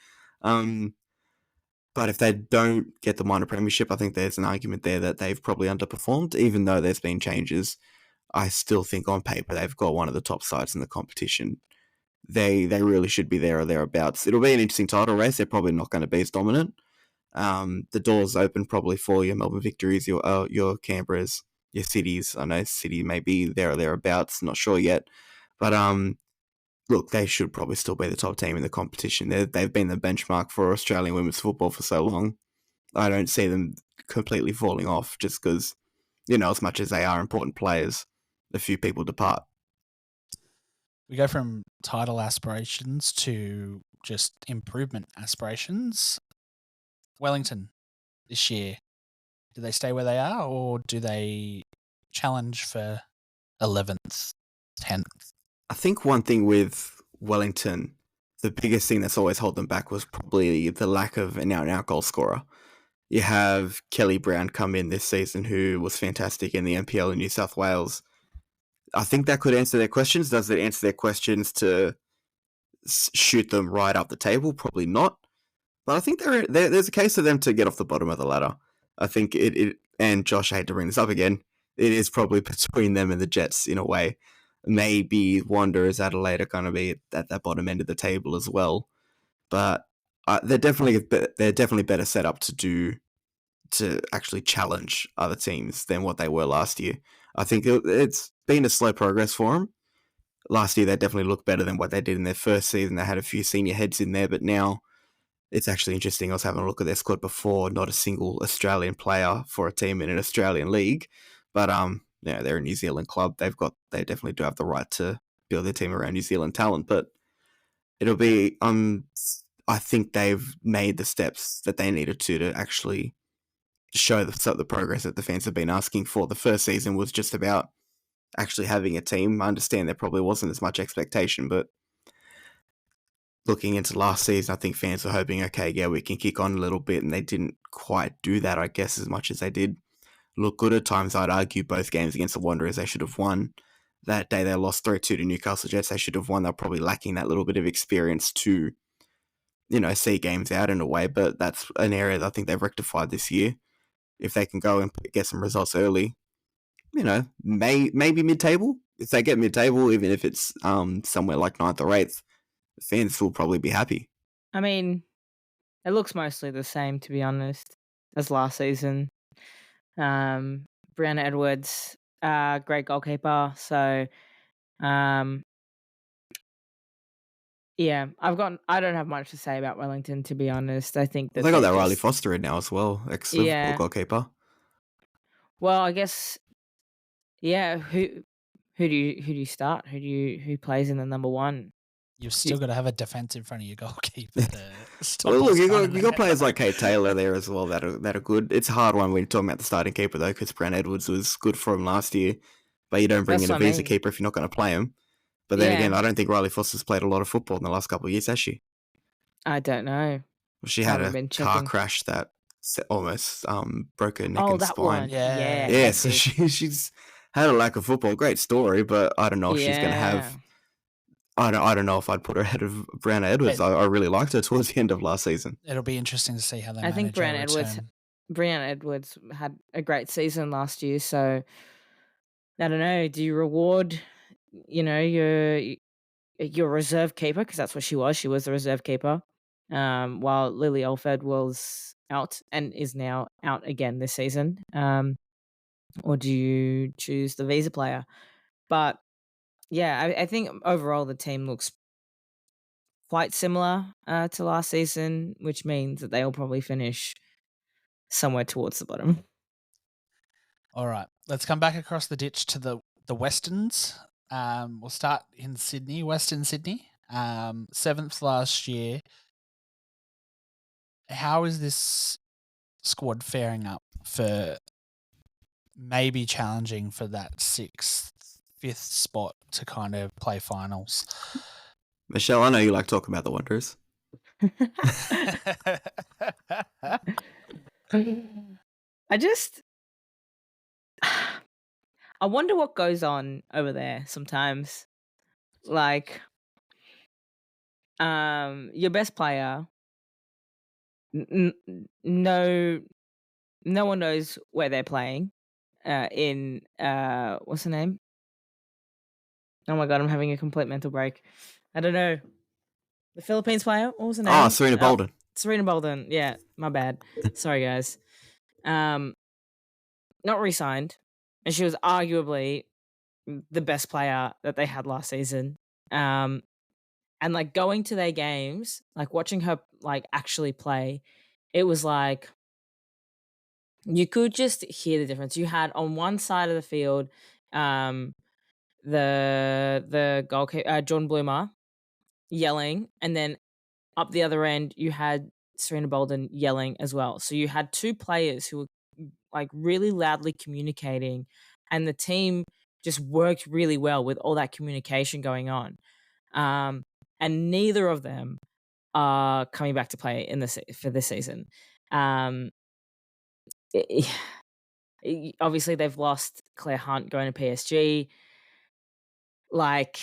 But if they don't get the minor premiership, I think there's an argument there that they've probably underperformed, even though there's been changes. I still think on paper they've got one of the top sides in the competition. They really should be there or thereabouts. It'll be an interesting title race. They're probably not going to be as dominant. The doors open probably for your Melbourne Victories, your Canberras, your Cities. I know City may be there or thereabouts, not sure yet. But look, they should probably still be the top team in the competition. They've been the benchmark for Australian women's football for so long. I don't see them completely falling off just because, as much as they are important players, a few people depart. We go from title aspirations to just improvement aspirations. Wellington this year, do they stay where they are, or do they challenge for 11th, 10th? I think one thing with Wellington, the biggest thing that's always held them back was probably the lack of an out-and-out goal scorer. You have Kelly Brown come in this season, who was fantastic in the NPL in New South Wales. I think that could answer their questions. Does it answer their questions to shoot them right up the table? Probably not. But I think there's a case for them to get off the bottom of the ladder. I think it and Josh, I hate to bring this up again, it is probably between them and the Jets in a way. Maybe Wanderers, Adelaide are going to be at that bottom end of the table as well. But they're definitely better set up to actually challenge other teams than what they were last year. I think it's been a slow progress for them. Last year, they definitely looked better than what they did in their first season. They had a few senior heads in there, but now it's actually interesting. I was having a look at their squad before. Not a single Australian player for a team in an Australian league, but they're a New Zealand club. They definitely do have the right to build their team around New Zealand talent. But it'll be I think they've made the steps that they needed to actually show the progress that the fans have been asking for. The first season was just about actually having a team. I understand there probably wasn't as much expectation, but looking into last season, I think fans were hoping, okay, yeah, we can kick on a little bit, and they didn't quite do that, I guess, as much as they did look good at times. I'd argue both games against the Wanderers they should have won. That day they lost 3-2 to Newcastle Jets, they should have won. They're probably lacking that little bit of experience to, see games out in a way, but that's an area that I think they've rectified this year. If they can go and get some results early, maybe mid-table. If they get mid-table, even if it's somewhere like 9th or 8th, fans will probably be happy. I mean, it looks mostly the same, to be honest, as last season. Brianna Edwards, great goalkeeper. So, yeah, I don't have much to say about Wellington, to be honest. I think that they got that Riley Foster in now as well, ex-Liverpool goalkeeper. Well, I guess, yeah. Who do you start? Who plays in the number one? You've still got to have a defense in front of your goalkeeper. Well, look, you got players like Kate Taylor there as well that are good. It's a hard one when you're talking about the starting keeper though, because Brown Edwards was good for him last year, but you don't bring in a visa keeper if you're not going to play him. But then again, I don't think Riley Foster's played a lot of football in the last couple of years, has she? I don't know. Well, she had a car crash that almost broke her neck and spine. One. Yeah. So she's had a lack of football. Great story, but I don't know if she's going to have. I don't know if I'd put her ahead of Brianna Edwards. I really liked her towards the end of last season. It'll be interesting to see how they. I think Brianna Edwards Brianna Edwards had a great season last year, so I don't know. Do you reward, your reserve keeper, because that's what she was. She was the reserve keeper, while Lily Alford was out and is now out again this season. Or do you choose the visa player? But yeah, I think overall the team looks quite similar to last season, which means that they'll probably finish somewhere towards the bottom. All right, let's come back across the ditch to the Westerns. We'll start in Sydney, Western Sydney. 7th last year. How is this squad faring up for maybe challenging for that 6th, 5th spot to kind of play finals? Michelle, I know you like talking about the Wanderers. I wonder what goes on over there sometimes. Like, your best player, no one knows where they're playing. In what's her name? Oh my god, I'm having a complete mental break. I don't know. The Philippines player? What was her name? Serena Bolden. Serena Bolden. Yeah, my bad. Sorry, guys. Not re-signed, and she was arguably the best player that they had last season. And like going to their games, like watching her like actually play, it was like you could just hear the difference. You had on one side of the field, the goalkeeper Jordan Bloomer yelling, and then up the other end you had Serena Bolden yelling as well. So you had two players who were like really loudly communicating, and the team just worked really well with all that communication going on. And neither of them are coming back to play for this season. Obviously, they've lost Claire Hunt going to PSG. Like,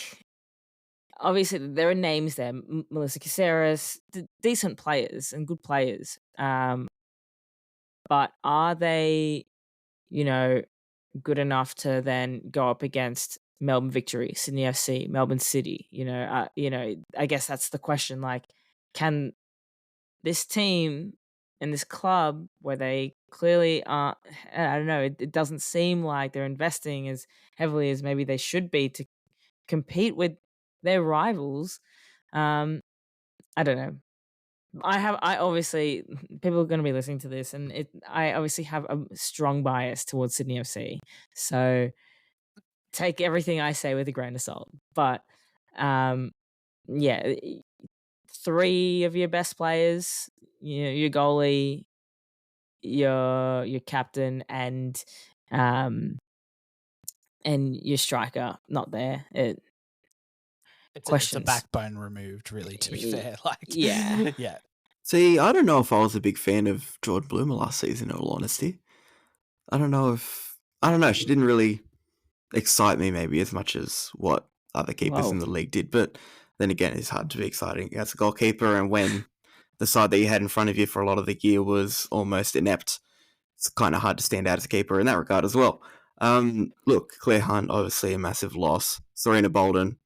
obviously, there are names there. Melissa Caceres, decent players and good players. But are they, good enough to then go up against Melbourne Victory, Sydney FC, Melbourne City? I guess that's the question. Like, can this team and this club, where they clearly aren't, I don't know, it doesn't seem like they're investing as heavily as maybe they should be to compete with their rivals. I don't know. I obviously, people are going to be listening to this, and I obviously have a strong bias towards Sydney FC. So take everything I say with a grain of salt. But yeah, 3 of your best players, your goalie, your captain, and your striker not there. It's a backbone removed, really, to be fair. Like, yeah. Yeah. See, I don't know if I was a big fan of Jordan Bloomer last season, in all honesty. I don't know. She didn't really excite me maybe as much as what other keepers in the league did. But then again, it's hard to be exciting as a goalkeeper. And when the side that you had in front of you for a lot of the year was almost inept, it's kind of hard to stand out as a keeper in that regard as well. Look, Claire Hunt, obviously a massive loss. Serena Bolden,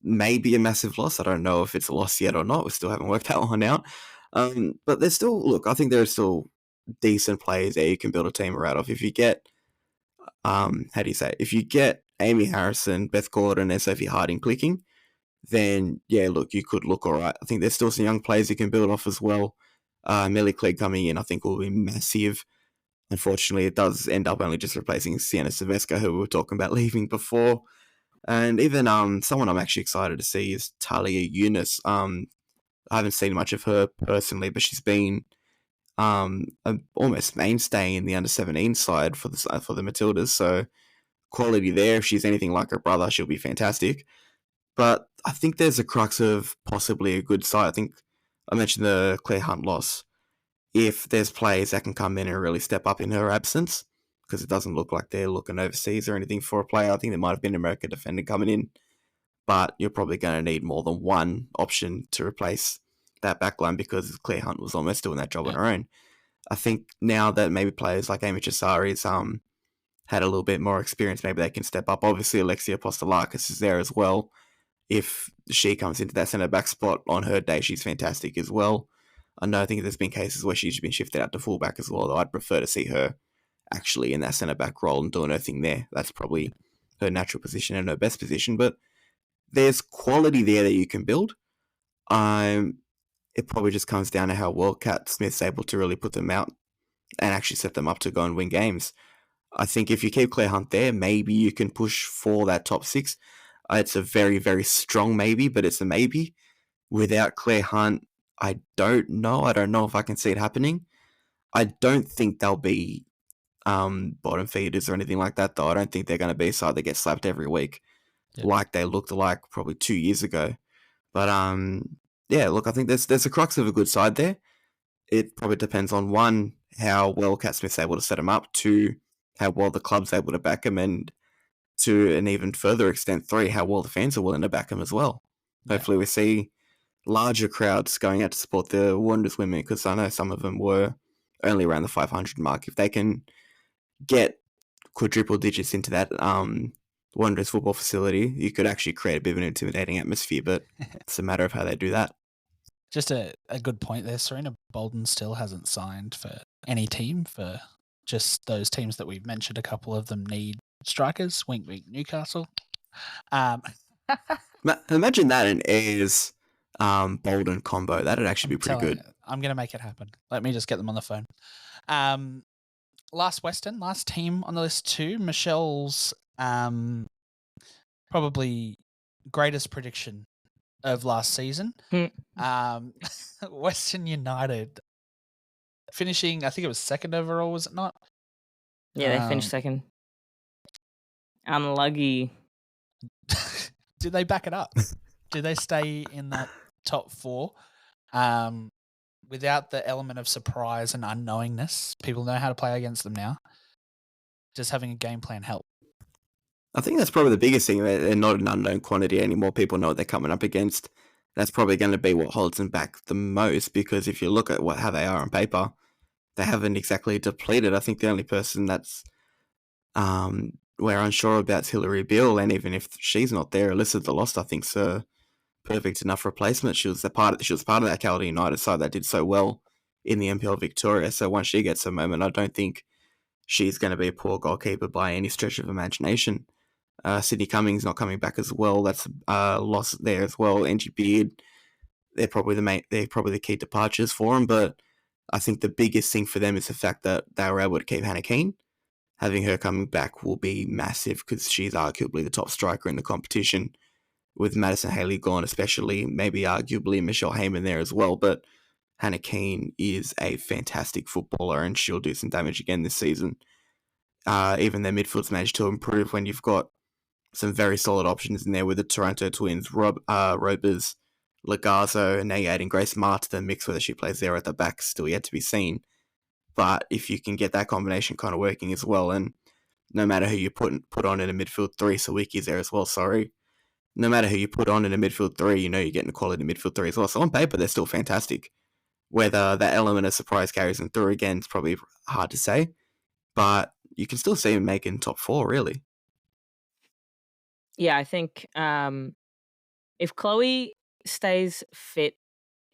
maybe a massive loss. I don't know if it's a loss yet or not. We still haven't worked that one out. But there's still, look, I think there are still decent players there you can build a team out of. If you get, if you get Amy Harrison, Beth Gordon, and Sophie Harding clicking, then yeah, look, you could look all right. I think there's still some young players you can build off as well. Millie Clegg coming in, I think, will be massive. Unfortunately, it does end up only just replacing Sienna Silvesca, who we were talking about leaving before. And even someone I'm actually excited to see is Talia Eunice. I haven't seen much of her personally, but she's been almost mainstay in the under-17 side for the Matildas. So quality there. If she's anything like her brother, she'll be fantastic. But I think there's a crux of possibly a good side. I think I mentioned the Claire Hunt loss. If there's players that can come in and really step up in her absence, because it doesn't look like they're looking overseas or anything for a player. I think there might have been an American defender coming in, but you're probably going to need more than one option to replace that backline because Claire Hunt was almost doing that job on her own. I think now that maybe players like Amy Chisari's had a little bit more experience, maybe they can step up. Obviously, Alexia Apostolakis is there as well. If she comes into that centre back spot on her day, she's fantastic as well. I think there's been cases where she's been shifted out to fullback as well, though I'd prefer to see her actually in that centre back role and doing her thing there. That's probably her natural position and her best position. But there's quality there that you can build. It probably just comes down to how well Kat Smith's able to really put them out and actually set them up to go and win games. I think if you keep Claire Hunt there, maybe you can push for that top 6. It's a very, very strong maybe, but it's a maybe. Without Claire Hunt, I don't know. I don't know if I can see it happening. I don't think they'll be bottom feeders or anything like that, though. I don't think they're going to be a side that gets slapped every week like they looked like probably 2 years ago. But yeah, look, I think there's a crux of a good side there. It probably depends on, one, how well Kat Smith's able to set them up, 2, how well the club's able to back them, and to an even further extent, 3, how well the fans are willing to back them as well. Yeah. Hopefully we see larger crowds going out to support the Wanderers women, because I know some of them were only around the 500 mark. If they can get quadruple digits into that Wanderers football facility, you could actually create a bit of an intimidating atmosphere, but it's a matter of how they do that. Just a good point there. Serena Bolden still hasn't signed for any team, for just those teams that we've mentioned. A couple of them need strikers. Wink, wink, Newcastle. Imagine that in Ayers Bolden combo. That'd actually be pretty good. I'm going to make it happen. Let me just get them on the phone. Last team on the list too. Michelle's probably greatest prediction of last season. Western United finishing, I think it was second overall, was it not? Yeah, they finished second. Unlucky. Did they back it up? Did they stay in that top 4? Without the element of surprise and unknowingness, people know how to play against them now. Just having a game plan help. I think that's probably the biggest thing. They're not an unknown quantity anymore. People know what they're coming up against. That's probably going to be what holds them back the most, because if you look at how they are on paper, they haven't exactly depleted. I think the only person that's we're unsure about is Hilary Beale, and even if she's not there, Alyssa DeLost, I think, is a perfect enough replacement. She was part of that Calder United side that did so well in the NPL Victoria. So once she gets a moment, I don't think she's going to be a poor goalkeeper by any stretch of imagination. Sydney Cummings not coming back as well. That's a loss there as well. Angie Beard, they're probably the key departures for them. But I think the biggest thing for them is the fact that they were able to keep Hannah Keane. Having her coming back will be massive, because she's arguably the top striker in the competition. With Madison Haley gone, especially, maybe arguably Michelle Heyman there as well. But Hannah Keane is a fantastic footballer, and she'll do some damage again this season. Even their midfield's managed to improve when you've got some very solid options in there with the Toronto Twins, Robers, Lagazzo, and now you're adding Grace Maher to the mix. Whether she plays there at the back, still yet to be seen. But if you can get that combination kind of working as well, and no matter who you put on in a midfield 3, Sawiki's there as well, no matter who you put on in a midfield 3, you know you're getting a quality midfield 3 as well. So on paper, they're still fantastic. Whether that element of surprise carries them through again, it's probably hard to say. But you can still see them making top 4, really. Yeah, I think if Chloe stays fit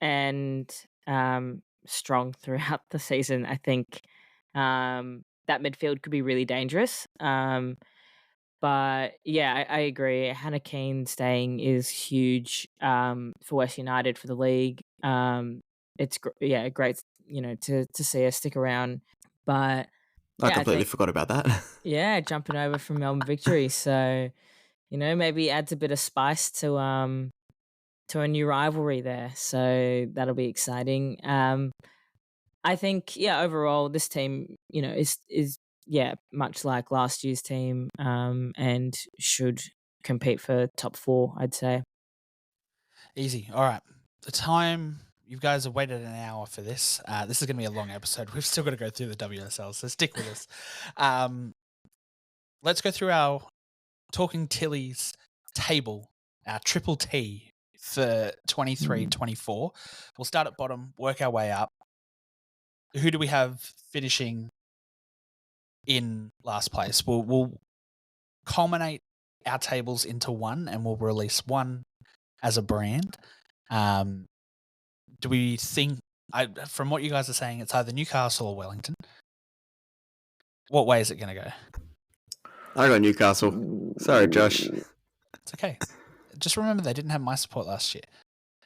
and strong throughout the season, I think that midfield could be really dangerous. But yeah, I agree. Hannah Keane staying is huge for West United, for the league. It's great, to see her stick around. But I completely forgot about that. Yeah, jumping over from Melbourne Victory, so maybe adds a bit of spice to a new rivalry there. So that'll be exciting. I think overall this team is much like last year's team, and should compete for top 4, I'd say. Easy. All right. The time, you guys have waited an hour for this. This is going to be a long episode. We've still got to go through the WSL, so stick with us. Let's go through our Talking Tillies table, our triple T for 23-24. We'll start at bottom, work our way up. who do we have finishing in last place? We'll culminate our tables into one, and we'll release one as a brand. Do we think? From what you guys are saying, it's either Newcastle or Wellington. What way is it going to go? I got Newcastle. Sorry, Josh. It's okay. Just remember they didn't have my support last year.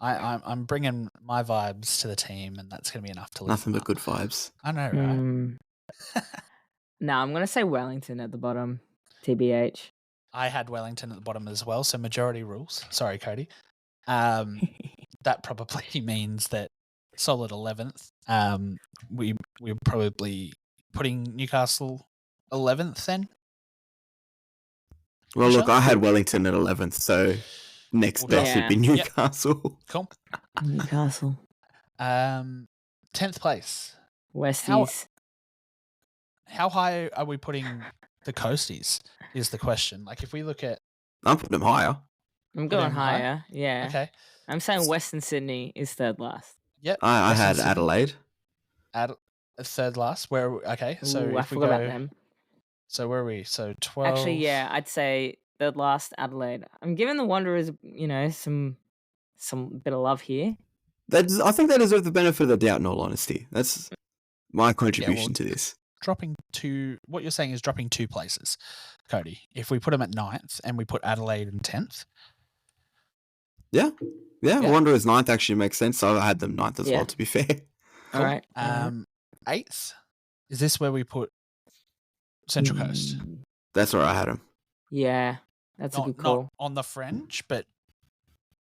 I'm bringing my vibes to the team, and that's going to be enough to lift Nothing them but up. good vibes. I know, right? No, I'm going to say Wellington at the bottom. TBH. I had Wellington at the bottom as well, so majority rules. Sorry, Cody. That probably means that solid 11th. We're probably putting Newcastle 11th then. Well, Michelle? look, I had Wellington at 11th, so next We'll best would be Newcastle. Yep. Cool. Newcastle. 10th place. Westies. How high are we putting the Coasties is the question. Like if we look at... I'm putting them higher. I'm going higher. Yeah. Okay. I'm saying Western Sydney is third last. Yep. I had Adelaide. Third last. Okay. So Ooh, I forgot about them. So where are we? So 12. Actually, yeah, I'd say third last Adelaide. I'm giving the Wanderers, some bit of love here. I think they deserve the benefit of the doubt, in all honesty. That's my contribution to this. What you're saying is dropping 2 places, Cody. If we put them at 9th and we put Adelaide in 10th. Yeah. Wanderers 9th actually makes sense. So I had them 9th as well, to be fair. Cool. All right. 8th. Is this where we put Central Coast? That's where I had them. Yeah, that's a good call. Not on the fringe, but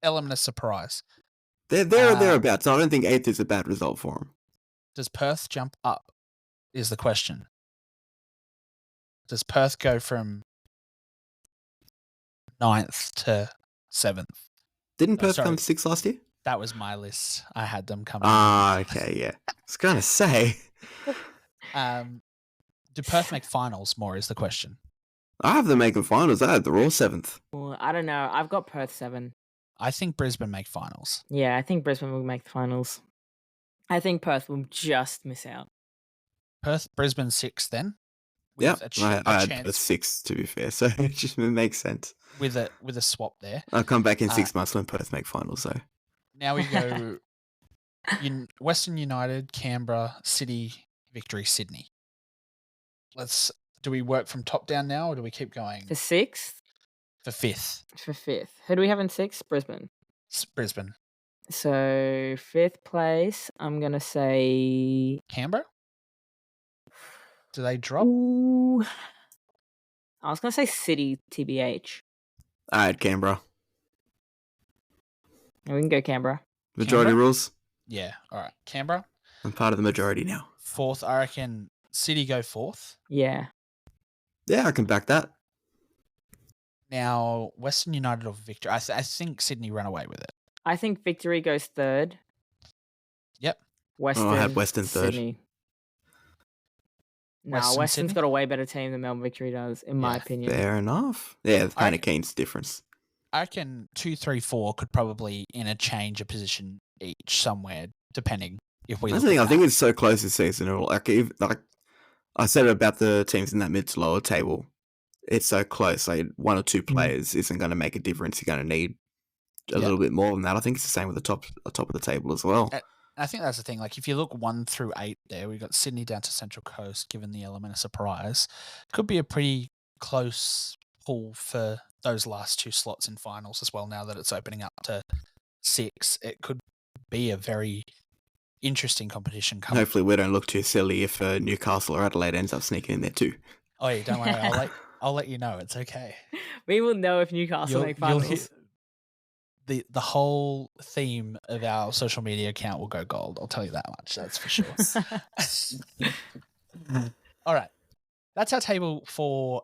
element of surprise. They're thereabouts. So I don't think 8th is a bad result for them. Does Perth jump up? Is the question. Does Perth go from 9th to 7th? Didn't Perth come 6th last year? That was my list. I had them coming. Okay, yeah. I was going to say. Do Perth make finals more is the question. I have them making finals. I had the Raw 7th. Well, I don't know. I've got Perth 7. I think Brisbane make finals. Yeah, I think Brisbane will make the finals. I think Perth will just miss out. Brisbane 6th then? Yeah, I had Perth 6, to be fair, so it just makes sense. With a swap there. I'll come back in 6 months when Perth make finals, so. Now we go Western United, Canberra, City, Victory, Sydney. Do we work from top down now, or do we keep going? For 6th? For 5th. For 5th. Who do we have in 6th? Brisbane. Brisbane. So 5th place, I'm going to say... Canberra? Do they drop? Ooh. I was going to say City, TBH. I had Canberra. Yeah, we can go Canberra. Majority rules? Yeah, all right. Canberra? I'm part of the majority now. 4th, I reckon City go 4th. Yeah. Yeah, I can back that. Now, Western United or Victory? I think Sydney run away with it. I think Victory goes 3rd. Yep. Western, I had Western 3rd. Sydney. No, Western's Sydney? got a way better team than Melbourne Victory does, in my opinion. Fair enough. Yeah, the kind of Keynes difference. I reckon 2, 3, 4 could probably interchange a position each somewhere, depending if we. I think it's so close this season. Like I said about the teams in that mid to lower table, it's so close. Like 1 or 2 players isn't going to make a difference. You're going to need a little bit more than that. I think it's the same with the top of the table as well. I think that's the thing. Like if you look 1 through 8 there, we've got Sydney down to Central Coast, given the element of surprise. Could be a pretty close pull for those last 2 slots in finals as well. Now that it's opening up to 6, it could be a very interesting competition. Hopefully we don't look too silly if Newcastle or Adelaide ends up sneaking in there too. Oh yeah, don't worry. I'll let you know. It's okay. We will know if Newcastle make finals. The whole theme of our social media account will go gold. I'll tell you that much. That's for sure. All right. That's our table for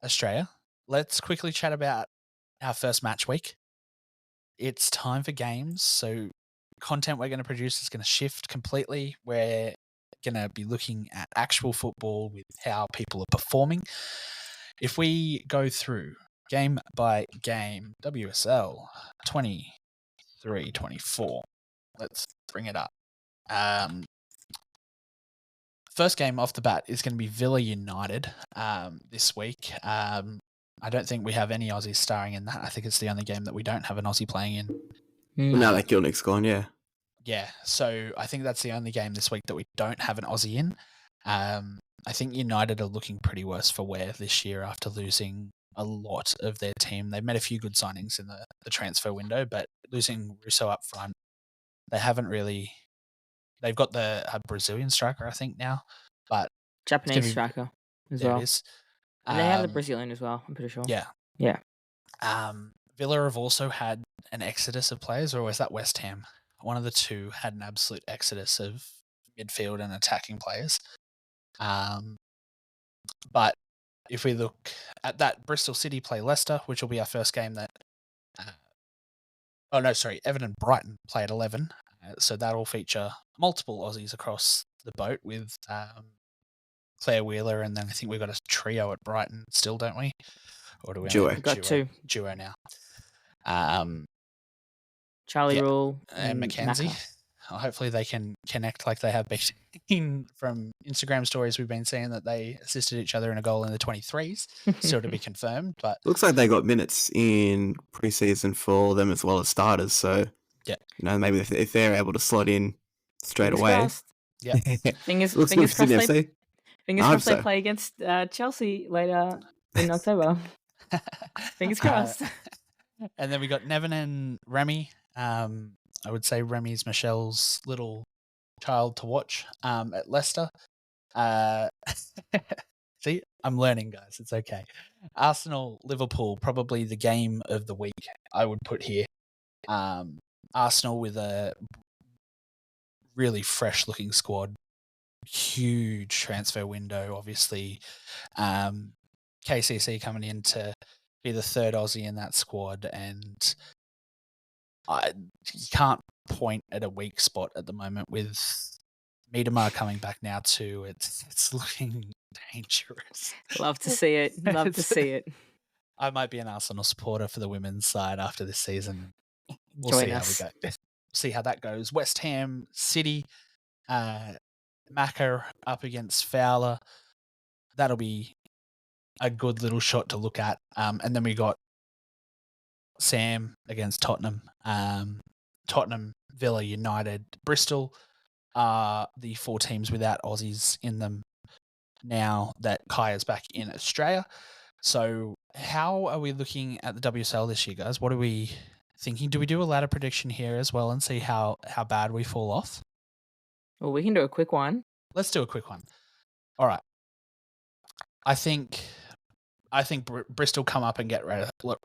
Australia. Let's quickly chat about our first match week. It's time for games. So content we're going to produce is going to shift completely. We're going to be looking at actual football with how people are performing. If we go through game by game, WSL 23-24. Let's bring it up. first game off the bat is going to be Villa United this week. I don't think we have any Aussies starring in that. I think it's the only game that we don't have an Aussie playing in. Well, now that Gilnick's gone, yeah. Yeah, so I think that's the only game this week that we don't have an Aussie in. I think United are looking pretty worse for wear this year after losing a lot of their team. They've made a few good signings in the transfer window, but losing Russo up front, they haven't really. They've got the Brazilian striker, I think, now, but Japanese striker as well. There it is. And they have the Brazilian as well, I'm pretty sure. Yeah. Yeah. Villa have also had an exodus of players, or was that West Ham? One of the two had an absolute exodus of midfield and attacking players. But if we look at that, Bristol City play Leicester, which will be our first game that... Everton Brighton play at 11. So that'll feature multiple Aussies across the boat with Claire Wheeler, and then I think we've got a trio at Brighton still, don't we? Or do we Duo. We've got two. Duo now. Charlie Rule and Mackenzie. Hopefully they can connect like they have been from Instagram stories. We've been seeing that they assisted each other in a goal in the 23s. Still to be confirmed, but looks like they got minutes in preseason for them as well as starters. So yeah, maybe if they're able to slot in straight Fingers away. Crossed. Yeah, fingers Looks crossed. good Fingers crossed they play against Chelsea later in October. Fingers crossed. And then we got Nevin and Remy. I would say Remy's Michelle's little child to watch at Leicester. See, I'm learning, guys. It's okay. Arsenal, Liverpool, probably the game of the week, I would put here. Arsenal with a really fresh-looking squad. Huge transfer window, obviously. KCC coming in to be the third Aussie in that squad, and you can't point at a weak spot at the moment with Miedema coming back now too. It's looking dangerous. Love to see it. Love to see it. I might be an Arsenal supporter for the women's side after this season. We'll Join see us. how we go. See how that goes. West Ham, City, Macca up against Fowler. That'll be a good little shot to look at. And then we got Sam against Tottenham. Tottenham, Villa, United, Bristol are the four teams without Aussies in them now that Kaya's back in Australia. So how are we looking at the WSL this year, guys? What are we thinking? Do we do a ladder prediction here as well and see how bad we fall off? Well, we can do a quick one. Let's do a quick one. All right. I think Bristol come up and get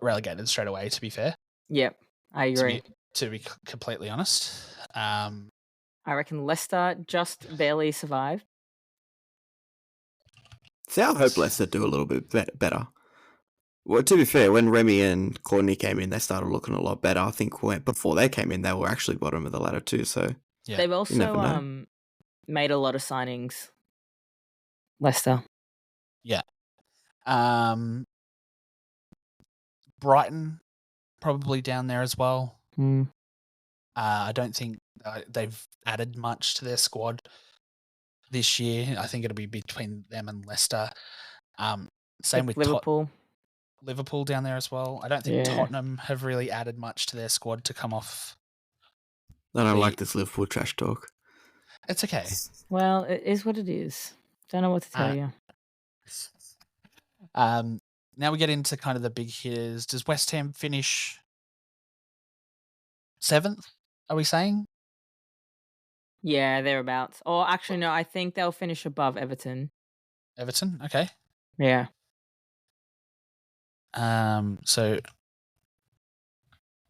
relegated straight away, to be fair. Yep, I agree. To be completely honest. I reckon Leicester just barely survived. See, I hope Leicester do a little bit better. Well, to be fair, when Remy and Courtney came in, they started looking a lot better. I think before they came in, they were actually bottom of the ladder too. So yeah. They've also made a lot of signings. Leicester. Yeah. Brighton probably down there as well. I don't think they've added much to their squad this year. I think it'll be between them and Leicester. Same with Liverpool. Liverpool down there as well. I don't think Tottenham have really added much to their squad to come off. I don't like this Liverpool trash talk. It's okay. Well, it is what it is. Don't know what to tell you. Now we get into kind of the big hitters. Does West Ham finish 7th? Are we saying? Yeah, thereabouts. Or actually, no, I think they'll finish above Everton. Everton, okay. Yeah. So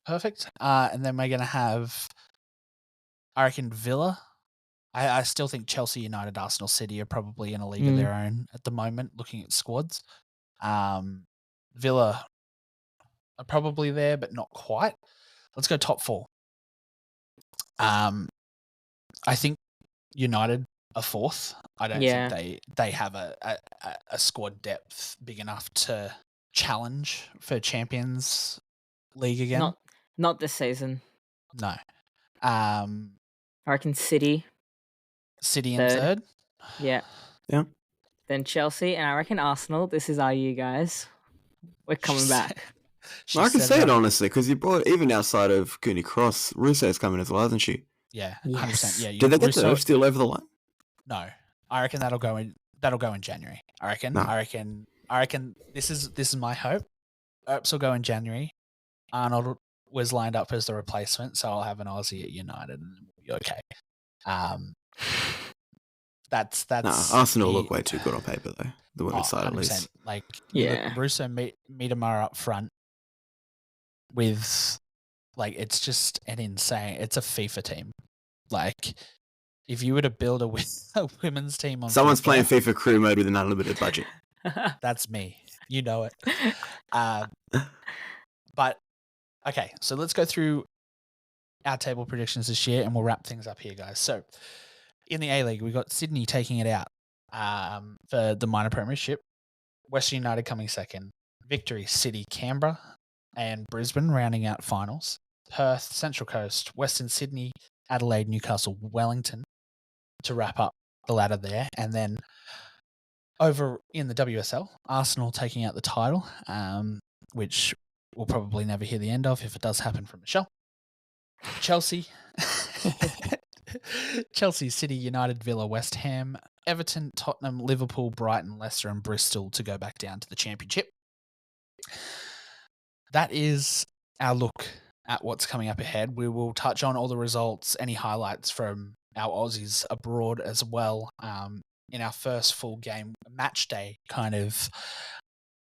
perfect. And then we're gonna have, I reckon, Villa. I still think Chelsea, United, Arsenal, City are probably in a league of their own at the moment, looking at squads. Villa are probably there, but not quite. Let's go top 4. I think United are 4th. I don't think they have a squad depth big enough to challenge for Champions League again. Not this season. No. I reckon City. City in third. Yeah. Yeah. Then Chelsea, and I reckon Arsenal. This is our year, guys. We're coming back. I can say it honestly, because you brought, even outside of Cooney Cross, Russo's coming as well, isn't she? Yeah, Yes. 100%. Yeah, Did they get Russo, the still over the line? No, I reckon that'll go in January. I reckon. No. I reckon this is my hope. Earps will go in January. Arnold was lined up as the replacement, so I'll have an Aussie at United and we'll be okay. That's Arsenal look way too good on paper though. The women's side at 100%. least. Like Yeah. Russo Miedemar up front with like it's just an insane. It's a FIFA team. Like if you were to build a women's team on Someone's FIFA, playing FIFA crew mode with an unlimited budget. That's me. You know it. But okay, so let's go through our table predictions this year, and we'll wrap things up here, guys. So in the A-League, we've got Sydney taking it out for the minor premiership. Western United coming second. Victory, City, Canberra, and Brisbane rounding out finals. Perth, Central Coast, Western Sydney, Adelaide, Newcastle, Wellington to wrap up the ladder there. And then over in the WSL, Arsenal taking out the title, which we'll probably never hear the end of if it does happen from Michelle. Chelsea, City, United, Villa, West Ham, Everton, Tottenham, Liverpool, Brighton, Leicester, and Bristol to go back down to the championship. That is our look at what's coming up ahead. We will touch on all the results, any highlights from our Aussies abroad as well, in our first full game match day kind of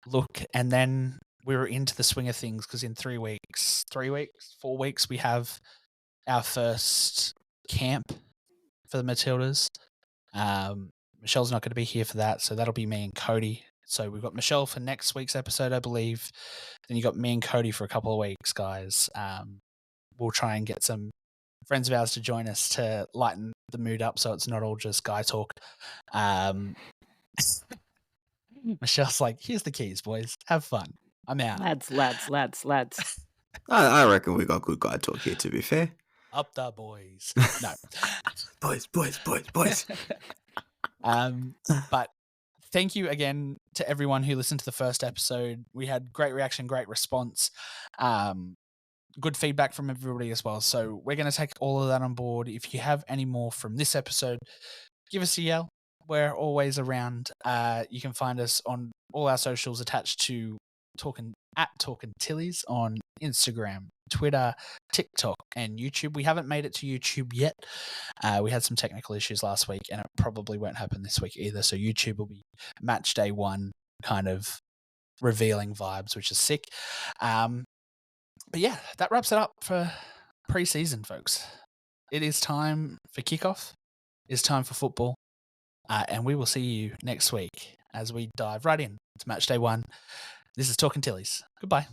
look. And then we're into the swing of things because in 4 weeks, we have our first camp for the Matildas. Michelle's not going to be here for that, so that'll be me and Cody. So we've got Michelle for next week's episode, I believe. Then you got me and Cody for a couple of weeks, guys. We'll try and get some friends of ours to join us to lighten the mood up so it's not all just guy talk. Michelle's like, here's the keys, boys. Have fun. I'm out. Lads. I reckon we got good guy talk here, to be fair. Up the boys. No. boys. But thank you again to everyone who listened to the first episode. We had great reaction, great response, good feedback from everybody as well. So we're going to take all of that on board. If you have any more from this episode, give us a yell. We're always around. You can find us on all our socials attached to Talking Tillies on Instagram, Twitter, TikTok, and YouTube. We haven't made it to YouTube yet. We had some technical issues last week, and it probably won't happen this week either. So YouTube will be match day one kind of revealing vibes, which is sick. But yeah, that wraps it up for preseason, folks. It is time for kickoff. It's time for football. And we will see you next week as we dive right in to match day one. This is Talking Tillies. Goodbye.